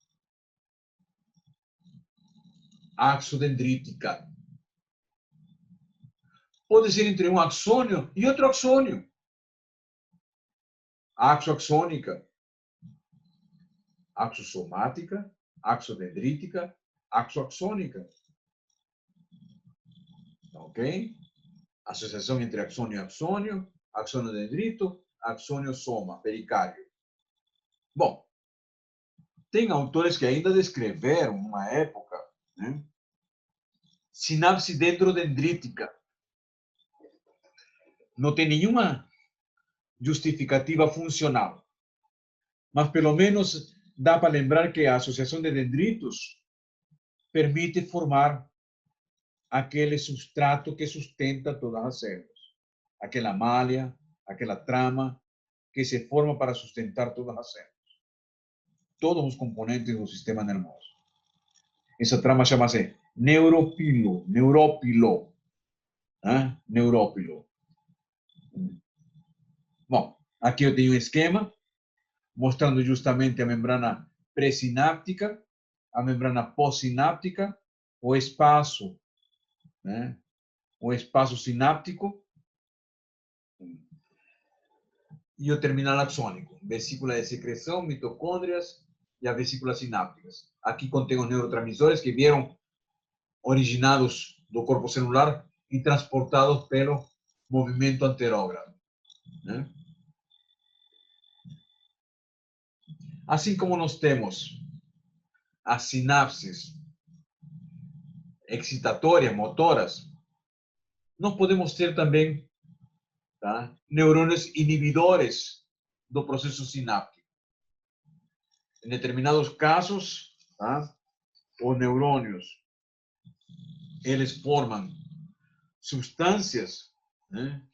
Axodendrítica. Pode ser entre um axônio e outro axônio. Axoaxônica. Axossomática, axodendrítica, axoaxônica. Ok? Associação entre axônio e axônio, axônio-dendrito, axônio-soma, pericárdio. Bom, Tem autores que ainda descreveram, numa época, né, sinapse dendrodendrítica. Não tem nenhuma justificativa funcional. Mas, pelo menos, dá para lembrar que a associação de dendritos permite formar aquele substrato que sustenta todas as células. Aquela malha, aquela trama que se forma para sustentar todas as células. Todos os componentes do sistema nervoso. Essa trama chama-se neurópilo. Neurópilo. Bom, aqui eu tenho um esquema mostrando justamente a membrana pré-sináptica, a membrana pós-sináptica, o espaço, né? O espaço sináptico e o terminal axônico, vesícula de secreção, mitocôndrias e as vesículas sinápticas. Aqui contém os neurotransmissores que vieram originados do corpo celular e transportados pelo movimento anterógrado, né? Assim como nós temos as sinapses excitatórias, motoras, nós podemos ter também, tá, neurônios inibidores do processo sináptico. Em determinados casos, tá, os neurônios, eles formam substâncias, né,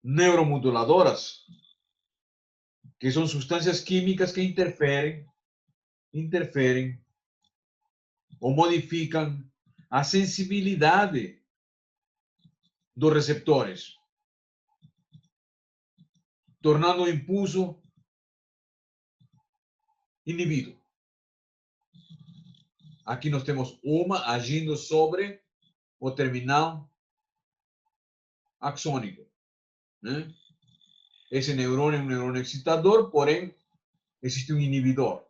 neuromoduladoras, que são substâncias químicas que interferem ou modificam a sensibilidade dos receptores, tornando o impulso inibido. Aqui nós temos uma agindo sobre o terminal axônico, né? Esse neurônio é um neurônio excitador, porém existe um inibidor,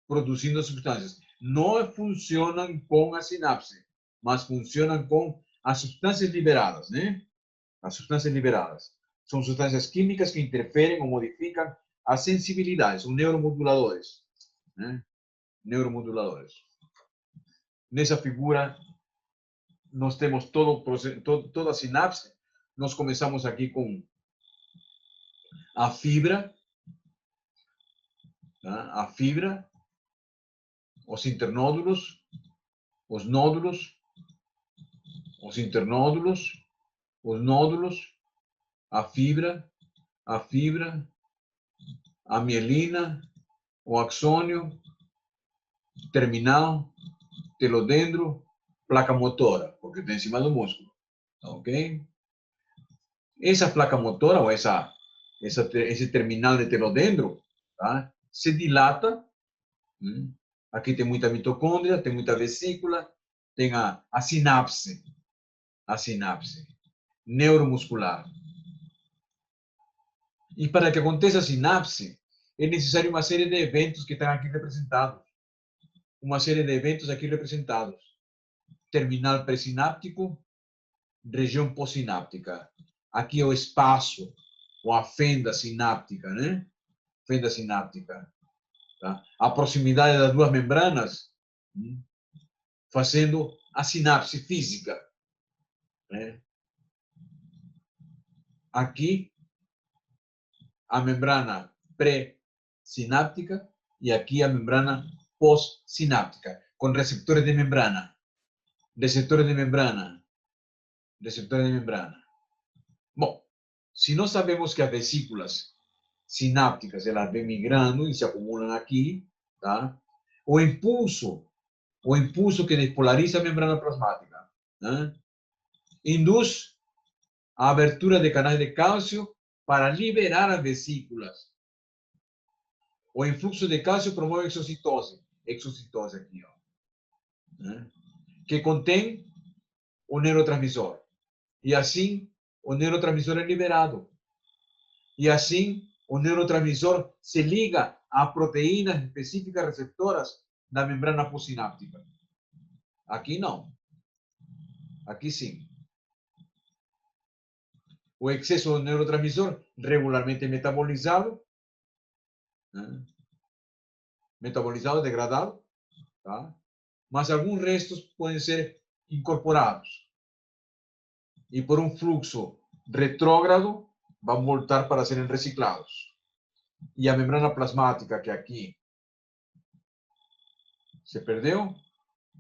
produzindo substâncias. Não funcionam com a sinapse, mas funcionam com as substâncias liberadas, né? As substâncias liberadas. São substâncias químicas que interferem ou modificam a sensibilidade, são neuromoduladores, né? Neuromoduladores. Nessa figura, nós temos toda a sinapse. Nós começamos aqui com a fibra, tá? A fibra, os internódulos, os nódulos, os internódulos, os nódulos, a fibra, a mielina, o axônio, terminal, telodendro, placa motora, porque está em cima do músculo, ok? Essa placa motora, ou esse terminal de telodendro, tá, se dilata. Aqui tem muita mitocôndria, tem muita vesícula, tem a sinapse neuromuscular. E para que aconteça a sinapse, é necessário uma série de eventos que estão aqui representados. Uma série de eventos aqui representados. Terminal pré-sináptico, região pós-sináptica. Aqui é o espaço, ou a fenda sináptica, né? Fenda sináptica. Tá? A proximidade das duas membranas, fazendo a sinapse física, né? Aqui, a membrana pré-sináptica e aqui a membrana pós-sináptica, com receptores de membrana. Receptores de membrana. Receptores de membrana. Bom, se nós sabemos que as vesículas sinápticas elas vêm migrando e se acumulam aqui, tá? O impulso que despolariza a membrana plasmática, né, induz a abertura de canais de cálcio para liberar as vesículas. O influxo de cálcio promove exocitose aqui, ó, né, que contém o neurotransmissor. E assim, o neurotransmissor é liberado. E assim, o neurotransmissor se liga a proteínas específicas receptoras da membrana pós-sináptica. Aqui não. Aqui sim. O excesso de neurotransmissor regularmente metabolizado, né, metabolizado, degradado, tá? Mas alguns restos podem ser incorporados. E por um fluxo retrógrado, vão voltar para serem reciclados. E a membrana plasmática, que aqui se perdeu,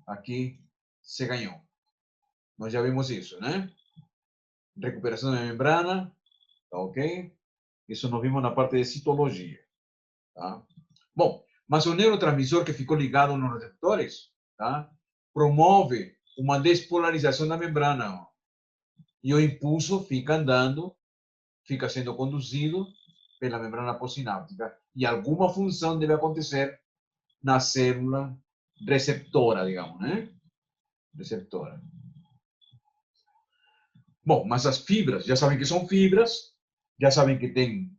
aqui se ganhou. Nós já vimos isso, né? Recuperação da membrana, tá ok? Isso nós vimos na parte de citologia, tá? Bom, mas o neurotransmissor que ficou ligado nos receptores, tá? Promove uma despolarização da membrana. Ó. E o impulso fica andando, fica sendo conduzido pela membrana pós-sináptica. E alguma função deve acontecer na célula receptora, digamos, né? Receptora. Bom, mas as fibras, já sabem que são fibras, já sabem que tem,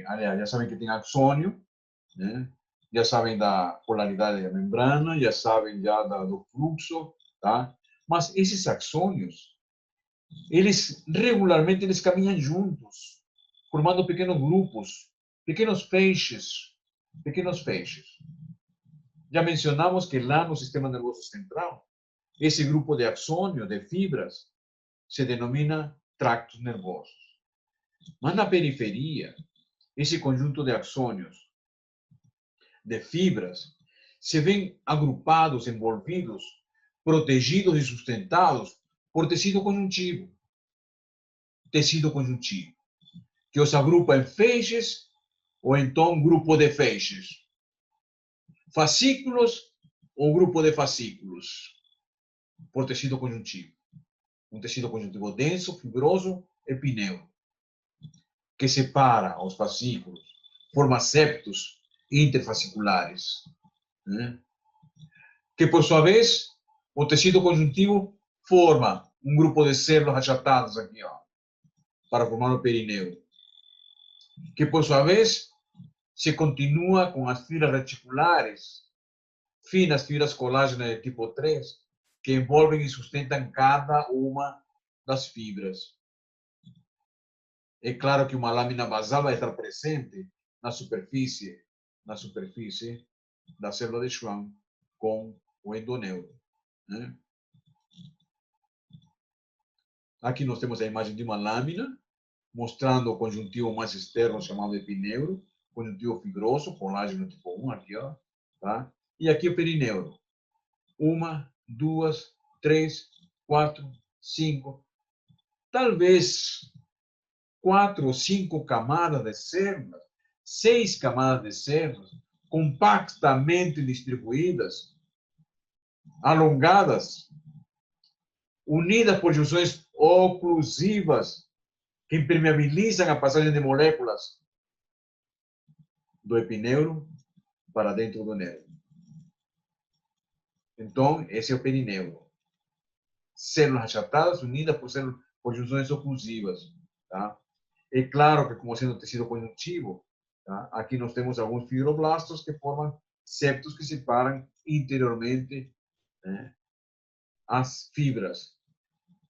aliás, já sabem que tem axônio, né? Já sabem da polaridade da membrana, já sabem já do fluxo, tá? Mas esses axônios, eles regularmente eles caminham juntos, formando pequenos grupos, pequenos feixes, pequenos feixes. Já mencionamos que lá no sistema nervoso central, esse grupo de axônio, de fibras, se denomina tractos nervosos. Mas na periferia, esse conjunto de axônios, de fibras, se ven agrupados, envolvidos, protegidos e sustentados por tecido conjuntivo. Tecido conjuntivo, que os agrupa em feixes ou então grupo de feixes. Fascículos ou grupo de fascículos, por tecido conjuntivo. Um tecido conjuntivo denso, fibroso, epineuro, que separa os fascículos, forma septos interfasciculares, né? Que, por sua vez, o tecido conjuntivo forma um grupo de células achatadas aqui, ó, para formar o perineu, que, por sua vez, se continua com as fibras reticulares, finas fibras colágenas de tipo 3, que envolvem e sustentam cada uma das fibras. É claro que uma lâmina basal vai estar presente na superfície da célula de Schwann com o endoneuro, né? Aqui nós temos a imagem de uma lâmina mostrando o conjuntivo mais externo chamado epineuro, conjuntivo fibroso, colágeno tipo 1 aqui, ó, tá? E aqui o perineuro. 1, 2, 3, 4, 5, talvez 4 ou 5 camadas de células, 6 camadas de células, compactamente distribuídas, alongadas, unidas por junções oclusivas que impermeabilizam a passagem de moléculas do epineuro para dentro do neuro. Então, esse é o perineuro. Células achatadas unidas por junções oclusivas, tá? É claro que, como sendo tecido conjuntivo, tá? Aqui nós temos alguns fibroblastos que formam septos que separam interiormente, né, as fibras.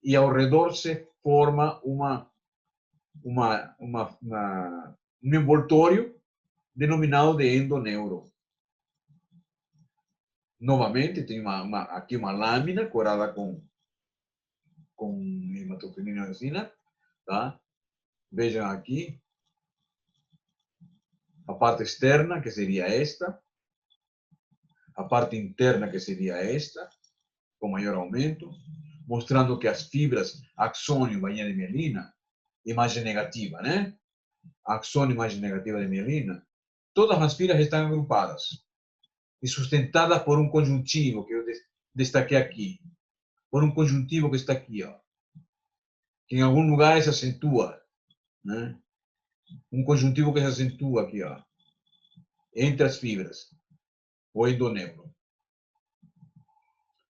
E ao redor se forma um envoltório denominado de endoneuro. Novamente, tem aqui uma lâmina corada com hematoquinina, tá? Vejam aqui a parte externa, que seria esta, a parte interna, que seria esta, com maior aumento, mostrando que as fibras axônio, bainha de mielina, imagem negativa, né? Axônio, imagem negativa de mielina, todas as fibras estão agrupadas e sustentadas por um conjuntivo, que eu destaquei aqui, por um conjuntivo que está aqui, ó, que em algum lugar se acentua, né? Um conjuntivo que se acentua aqui, ó, entre as fibras, o endoneuro.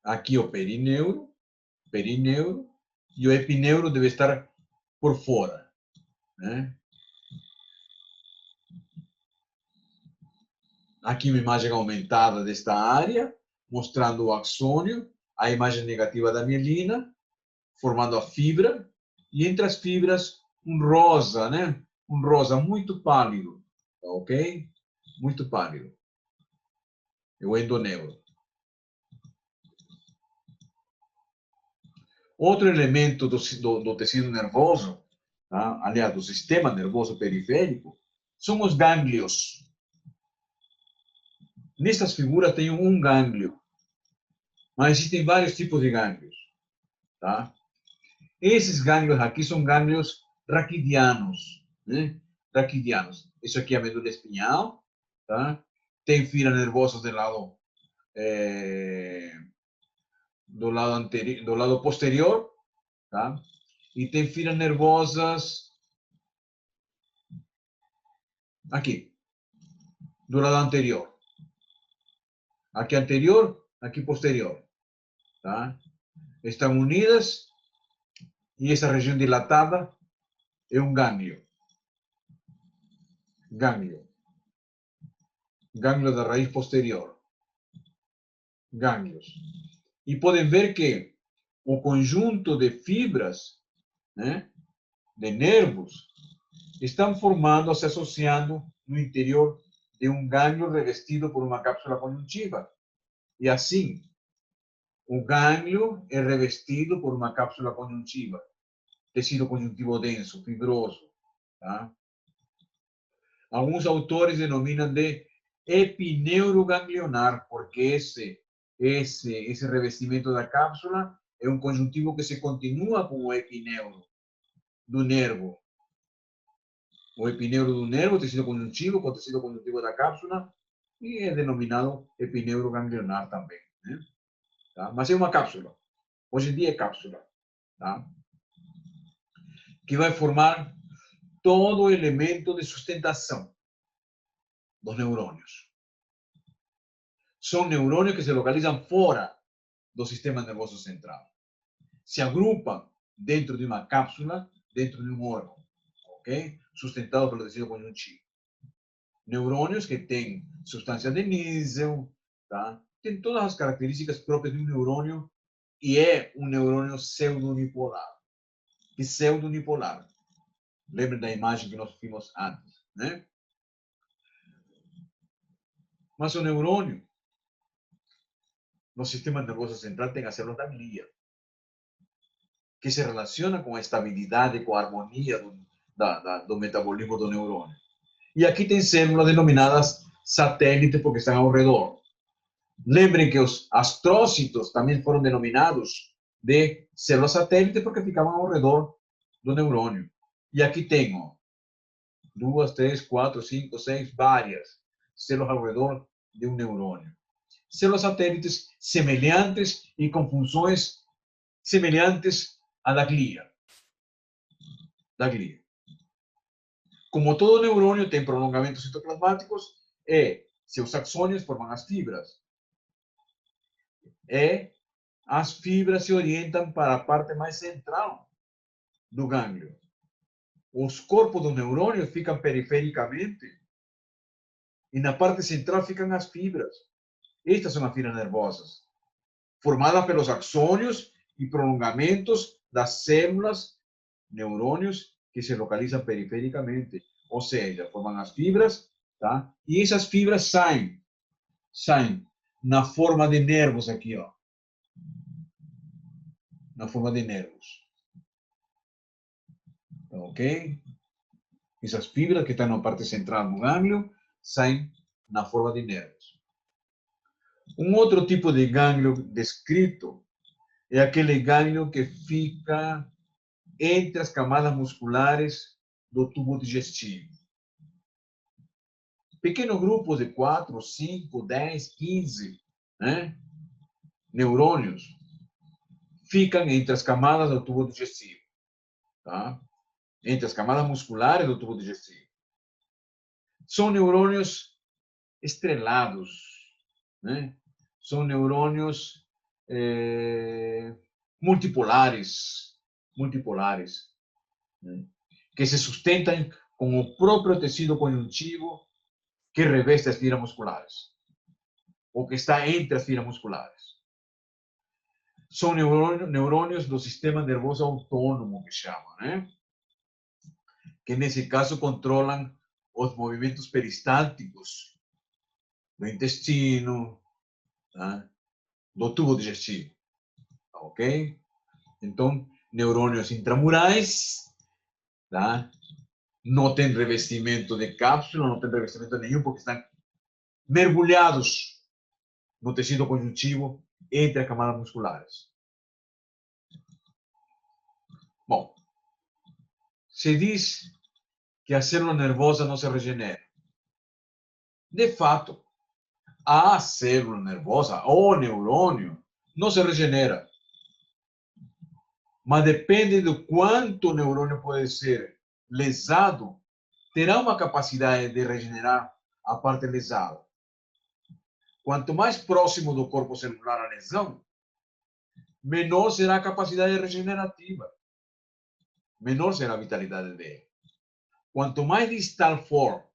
Aqui o perineuro, e o epineuro deve estar por fora, né? Aqui uma imagem aumentada desta área, mostrando o axônio, a imagem negativa da mielina, formando a fibra, e entre as fibras um rosa, né? Um rosa muito pálido, tá ok? Muito pálido. é o endoneuro. Outro elemento do tecido nervoso, tá? Aliás, do sistema nervoso periférico, são os gânglios. Nessas figuras tem um gânglio, mas existem vários tipos de gânglios. Tá? Esses gânglios aqui são gânglios raquidianos. Né? Raquidianos. Isso aqui é a medula espinhal. Tá? Tem filas nervosas do lado posterior. Tá? E tem filas nervosas aqui, do lado anterior. Aqui anterior, aqui posterior. Tá? Estão unidas e essa região dilatada é um gânglio. Gânglio. Gânglio da raiz posterior. Gânglios. E podem ver que o conjunto de fibras, né, de nervos, estão formando, se associando no interior de um gânglio revestido por uma cápsula conjuntiva. E assim, o gânglio é revestido por uma cápsula conjuntiva, tecido conjuntivo denso, fibroso. Tá? Alguns autores denominam de epineuroganglionar, porque esse revestimento da cápsula é um conjuntivo que se continua com o epineuro do nervo. O epineuro do nervo, tecido conjuntivo, com o tecido conjuntivo da cápsula, e é denominado epineuroganglionar também. Né? Tá? Mas é uma cápsula. Hoje em dia é cápsula. Tá? Que vai formar todo o elemento de sustentação dos neurônios. São neurônios que se localizam fora do sistema nervoso central. Se agrupam dentro de uma cápsula, dentro de um órgão, ok? Sustentado pelo tecido conjuntivo. Neurônios que têm substância de nísel, tá? Tem todas as características próprias de um neurônio e é um neurônio pseudo-unipolar. Pseudo-unipolar. Lembrem da imagem que nós vimos antes, né? Mas o neurônio, no sistema nervoso central, tem as células da glia, que se relaciona com a estabilidade, com a harmonia do metabolismo do neurônio. E aqui tem células denominadas satélites porque estão ao redor. Lembrem que os astrócitos também foram denominados de células satélites porque ficavam ao redor do neurônio. E aqui tenho 2, 3, 4, 5, 6, várias células ao redor de um neurônio. Células satélites semelhantes e com funções semelhantes à da glia. Como todo neurônio tem prolongamentos citoplasmáticos, seus axônios formam as fibras. As fibras se orientam para a parte mais central do gânglio. Os corpos dos neurônios ficam perifericamente e na parte central ficam as fibras. Estas são as fibras nervosas, formadas pelos axônios e prolongamentos das células, neurônios, que se localizam perifericamente. Ou seja, formam as fibras, tá? E essas fibras saem na forma de nervos aqui, ó. Na forma de nervos. Ok? Essas fibras que estão na parte central do gânglio saem na forma de nervos. Um outro tipo de gânglio descrito é aquele gânglio que fica entre as camadas musculares do tubo digestivo. Pequenos grupos de 4, 5, 10, 15 neurônios ficam entre as camadas do tubo digestivo. Tá? Entre as camadas musculares do tubo digestivo. São neurônios estrelados. Né? São neurônios multipolares, né? Que se sustentam com o próprio tecido conjuntivo que reveste as fibras musculares, ou que está entre as fibras musculares. São neurônios do sistema nervoso autônomo, que chama, né? Que nesse caso controlam os movimentos peristálticos do intestino, tá? Do tubo digestivo, tá, ok? Então, neurônios intramurais, tá? Não tem revestimento de cápsula, não tem revestimento nenhum, porque estão mergulhados no tecido conjuntivo entre as camadas musculares. Bom, se diz que a célula nervosa não se regenera. De fato, a célula nervosa, o neurônio, não se regenera. Mas depende do quanto o neurônio pode ser lesado, terá uma capacidade de regenerar a parte lesada. Quanto mais próximo do corpo celular a lesão, menor será a capacidade regenerativa, menor será a vitalidade dele. Quanto mais distal for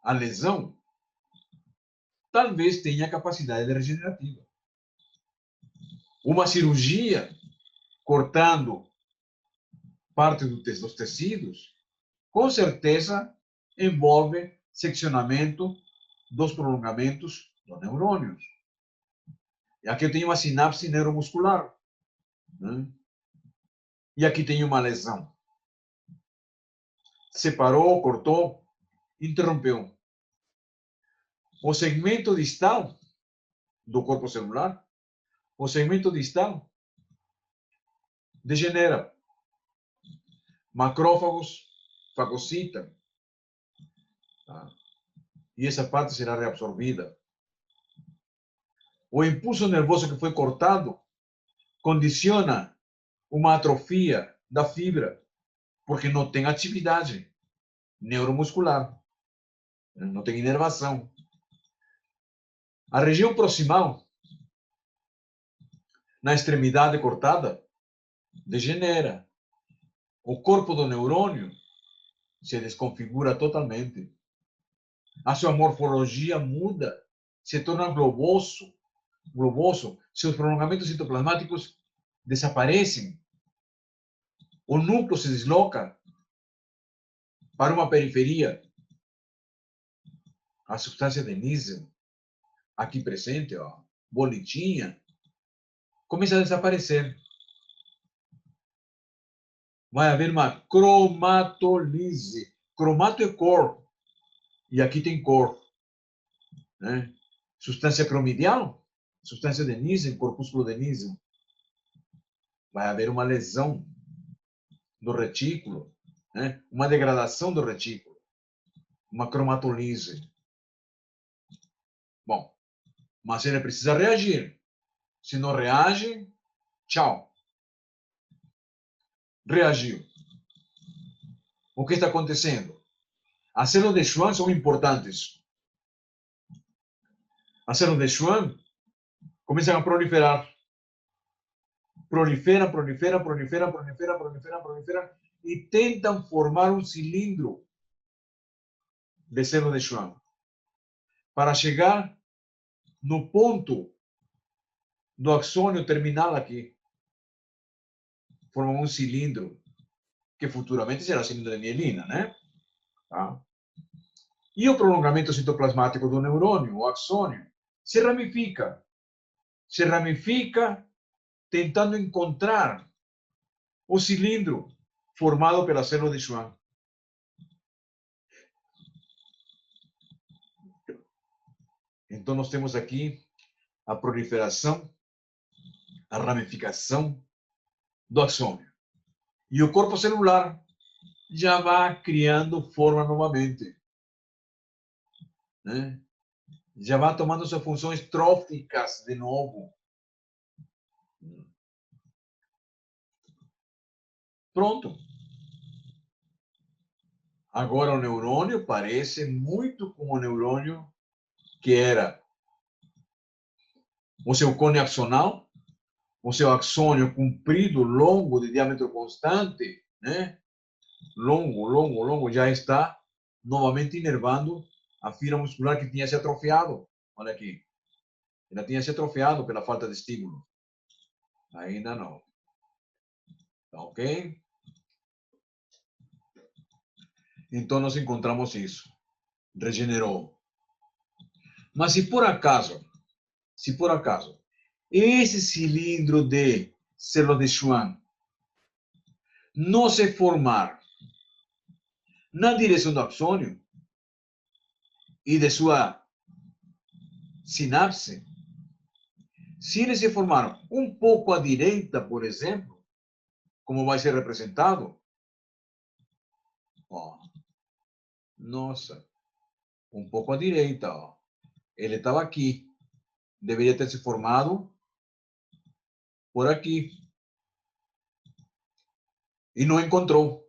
a lesão, talvez tenha capacidade regenerativa. Uma cirurgia cortando parte dos tecidos, com certeza envolve seccionamento dos prolongamentos dos neurônios. E aqui eu tenho uma sinapse neuromuscular, né? E aqui tenho uma lesão. Separou, cortou, interrompeu. O segmento distal do corpo celular, o segmento distal degenera. Macrófagos fagocitam. Tá? E essa parte será reabsorvida. O impulso nervoso que foi cortado condiciona uma atrofia da fibra, porque não tem atividade neuromuscular, não tem inervação. A região proximal, na extremidade cortada, degenera. O corpo do neurônio se desconfigura totalmente. A sua morfologia muda, se torna globoso, seus prolongamentos citoplasmáticos desaparecem. O núcleo se desloca para uma periferia. A substância de Nissen, aqui presente, ó, bonitinha, começa a desaparecer. Vai haver uma cromatólise. Cromato é cor. E aqui tem cor. Né? Substância cromidial, substância de Nissen, corpúsculo de Nissen. Vai haver uma lesão do retículo, né? Uma degradação do retículo, uma cromatólise. Bom, mas ele precisa reagir. Se não reage, tchau. Reagiu. O que está acontecendo? As células de Schwann são importantes. As células de Schwann começam a proliferar. Proliferam e tentam formar um cilindro de célula de Schwann para chegar no ponto do axônio terminal aqui. Formam um cilindro que futuramente será cilindro de mielina, né? Tá? E o prolongamento citoplasmático do neurônio, o axônio, se ramifica. Se ramifica tentando encontrar o cilindro formado pela célula de Schwann. Então, nós temos aqui a proliferação, a ramificação do axônio. E o corpo celular já vai criando forma novamente. Né? Já vai tomando suas funções tróficas de novo. Pronto. Agora o neurônio parece muito com o neurônio que era o seu cone axonal, o seu axônio comprido, longo, de diâmetro constante, né? Longo, já está novamente inervando a fibra muscular que tinha se atrofiado. Olha aqui. Ela tinha se atrofiado pela falta de estímulo. Ainda não. Tá ok? Então, nós encontramos isso. Regenerou. Mas se por acaso, esse cilindro de célula de Schwann não se formar na direção do axônio e de sua sinapse, se eles se formaram um pouco à direita, por exemplo, como vai ser representado, ó, nossa, um pouco à direita, ó, ele estava aqui, deveria ter se formado por aqui, e não encontrou.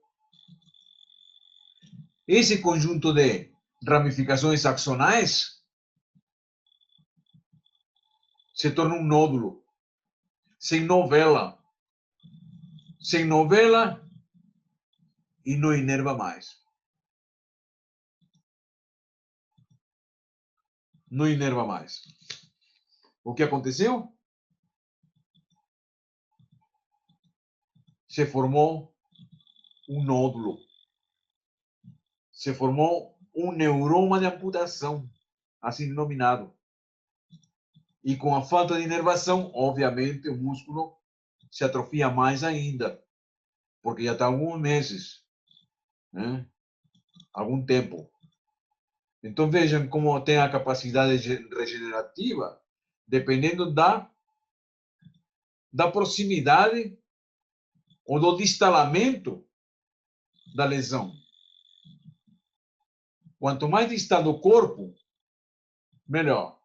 Esse conjunto de ramificações axonais se torna um nódulo, sem novela e não inerva mais. Não inerva mais. O que aconteceu? Se formou um nódulo. Se formou um neuroma de amputação, assim denominado. E com a falta de inervação, obviamente, o músculo se atrofia mais ainda, porque já está alguns meses, né? Algum tempo. Então vejam como tem a capacidade regenerativa, dependendo da proximidade ou do distalamento da lesão. Quanto mais distal do corpo, melhor.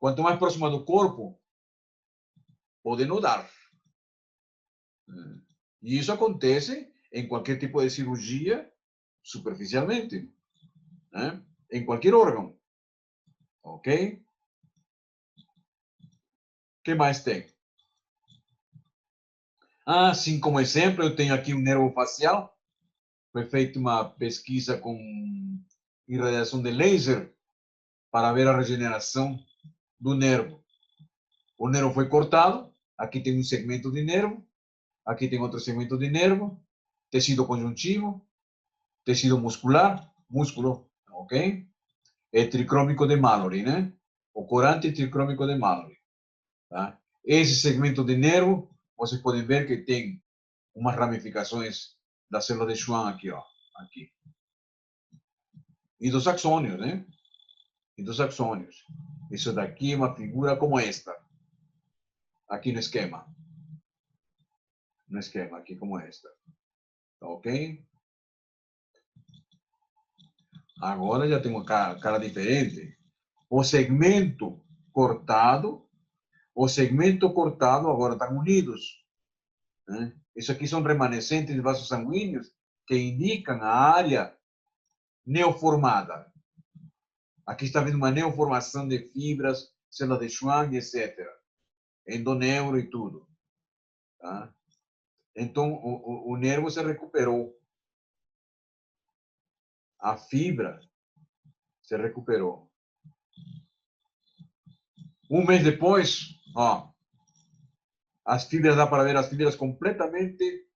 Quanto mais próximo do corpo, pode não dar. E isso acontece em qualquer tipo de cirurgia, superficialmente, né? Em qualquer órgão. Ok? O que mais tem? Assim como exemplo, eu tenho aqui um nervo facial. Foi feita uma pesquisa com irradiação de laser para ver a regeneração do nervo. O nervo foi cortado, aqui tem um segmento de nervo, aqui tem outro segmento de nervo, tecido conjuntivo, tecido muscular, músculo, ok? É tricrômico de Mallory, né? O corante tricrômico de Mallory. Tá? Esse segmento de nervo, vocês podem ver que tem umas ramificações da célula de Schwann aqui, ó, aqui. E dos axônios, né? E dos axônios. Isso daqui é uma figura como esta. Aqui no esquema. No esquema, aqui como esta. Ok? Agora já tem uma cara diferente. O segmento cortado agora estão unidos. Né? Isso aqui são remanescentes de vasos sanguíneos que indicam a área neoformada. Aqui está vendo uma neoformação de fibras, célula de Schwann, etc. Endoneuro e tudo. Tá? Então, o nervo se recuperou. A fibra se recuperou. Um mês depois, ó, as fibras, dá para ver as fibras completamente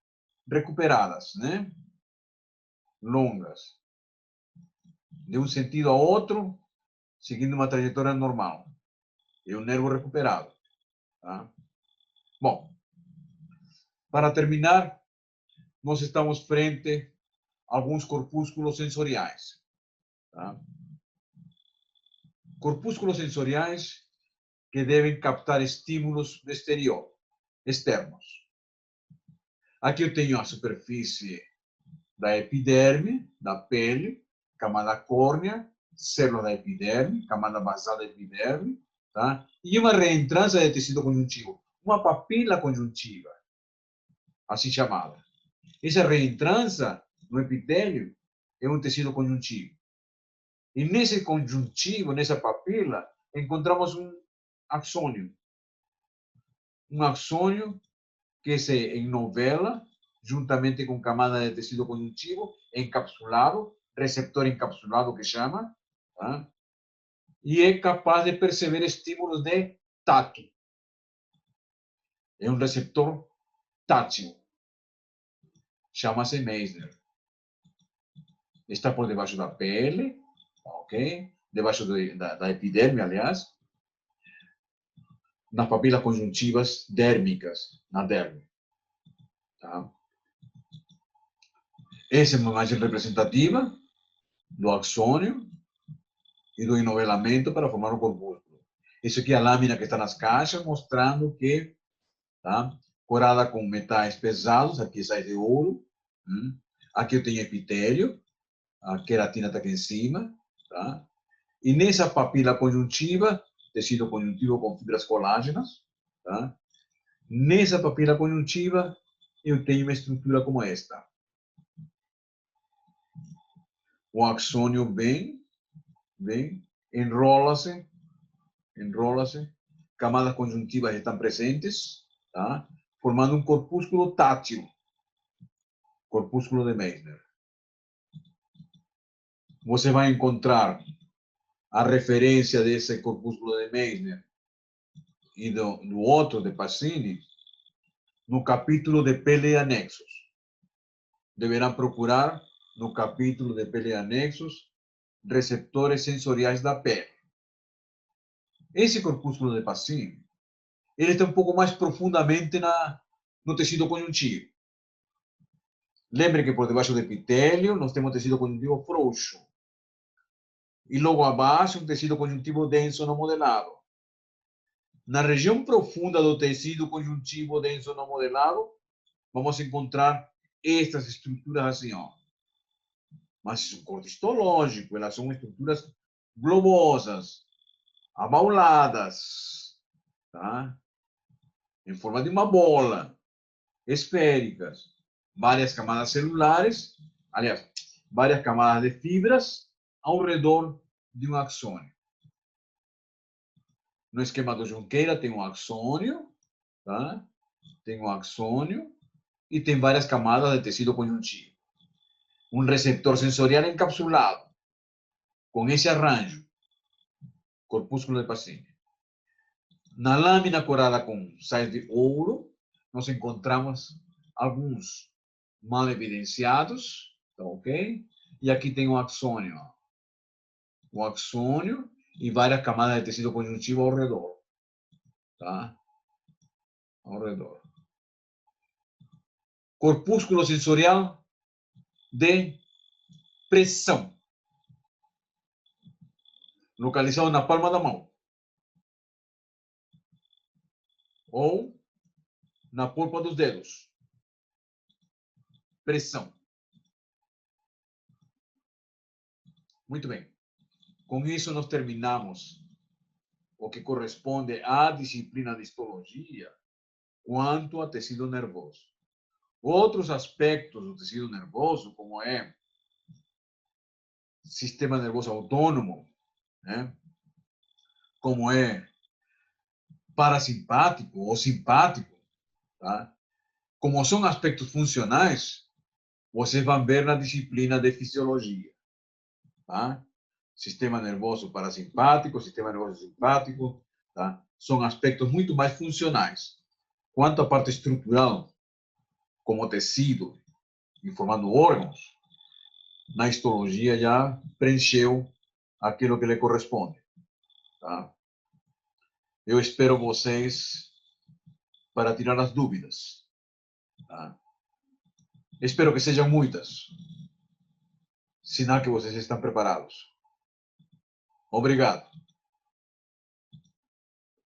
recuperadas, né? Longas. De um sentido a outro, seguindo uma trajetória normal. E o nervo recuperado. Tá? Bom, para terminar, nós estamos frente a alguns corpúsculos sensoriais. Tá? Corpúsculos sensoriais que devem captar estímulos do exterior, externos. Aqui eu tenho a superfície da epiderme, da pele, camada córnea, célula da epiderme, camada basal da epiderme, tá? E uma reentrância de tecido conjuntivo, uma papila conjuntiva, assim chamada. Essa reentrância no epitélio é um tecido conjuntivo. E nesse conjuntivo, nessa papila, encontramos um axônio. Um axônio que se ennovela juntamente com camada de tecido conjuntivo, encapsulado, receptor encapsulado que chama, tá? E é capaz de perceber estímulos de tato. É um receptor tátil. Chama-se Meissner. Está por debaixo da pele, ok? debaixo da epiderme, aliás, nas papilas conjuntivas dérmicas, na derme. Tá? Essa é uma imagem representativa do axônio e do enovelamento para formar um corpúsculo. Isso aqui é a lâmina que está nas caixas, mostrando que, tá, corada com metais pesados, aqui sais de ouro, aqui eu tenho epitélio, a queratina está aqui em cima, tá? E nessa papila conjuntiva, tecido conjuntivo com fibras colágenas, tá? Nessa papila conjuntiva, eu tenho uma estrutura como esta. O axônio vem, enrola-se, camadas conjuntivas estão presentes, tá? Formando um corpúsculo tátil, corpúsculo de Meissner. Você vai encontrar a referência desse corpúsculo de Meissner e do outro de Pacini no capítulo de pele e anexos. Deverão procurar no capítulo de pele e anexos receptores sensoriais da pele. Esse corpúsculo de Pacini, ele está um pouco mais profundamente no tecido conjuntivo. Lembre que por debaixo do epitélio nós temos tecido conjuntivo frouxo. E logo abaixo um tecido conjuntivo denso não modelado. Na região profunda do tecido conjuntivo denso não modelado, vamos encontrar estas estruturas assim, ó. Mas isso é um corte histológico, elas são estruturas globosas, abauladas, tá? Em forma de uma bola, esféricas, várias camadas celulares, aliás, várias camadas de fibras ao redor de um axônio. No esquema do Junqueira tem um axônio, tá? Tem um axônio e tem várias camadas de tecido conjuntivo. Um receptor sensorial encapsulado, com esse arranjo, corpúsculo de Pacini. Na lâmina corada com sais de ouro, nós encontramos alguns mal evidenciados, tá ok? E aqui tem um axônio, ó. O axônio e várias camadas de tecido conjuntivo ao redor, tá? Ao redor. Corpúsculo sensorial de pressão, localizado na palma da mão ou na polpa dos dedos. Pressão. Muito bem. Com isso, nós terminamos o que corresponde à disciplina de histologia quanto a tecido nervoso. Outros aspectos do tecido nervoso, como é sistema nervoso autônomo, né? Como é parasimpático ou simpático, tá? Como são aspectos funcionais, vocês vão ver na disciplina de fisiologia, tá? Sistema nervoso parasimpático, sistema nervoso simpático, tá? São aspectos muito mais funcionais. Quanto à parte estrutural, como tecido, informando órgãos, na histologia já preencheu aquilo que lhe corresponde, tá? Eu espero vocês para tirar as dúvidas, tá? Espero que sejam muitas. Sinal que vocês estão preparados. Obrigado.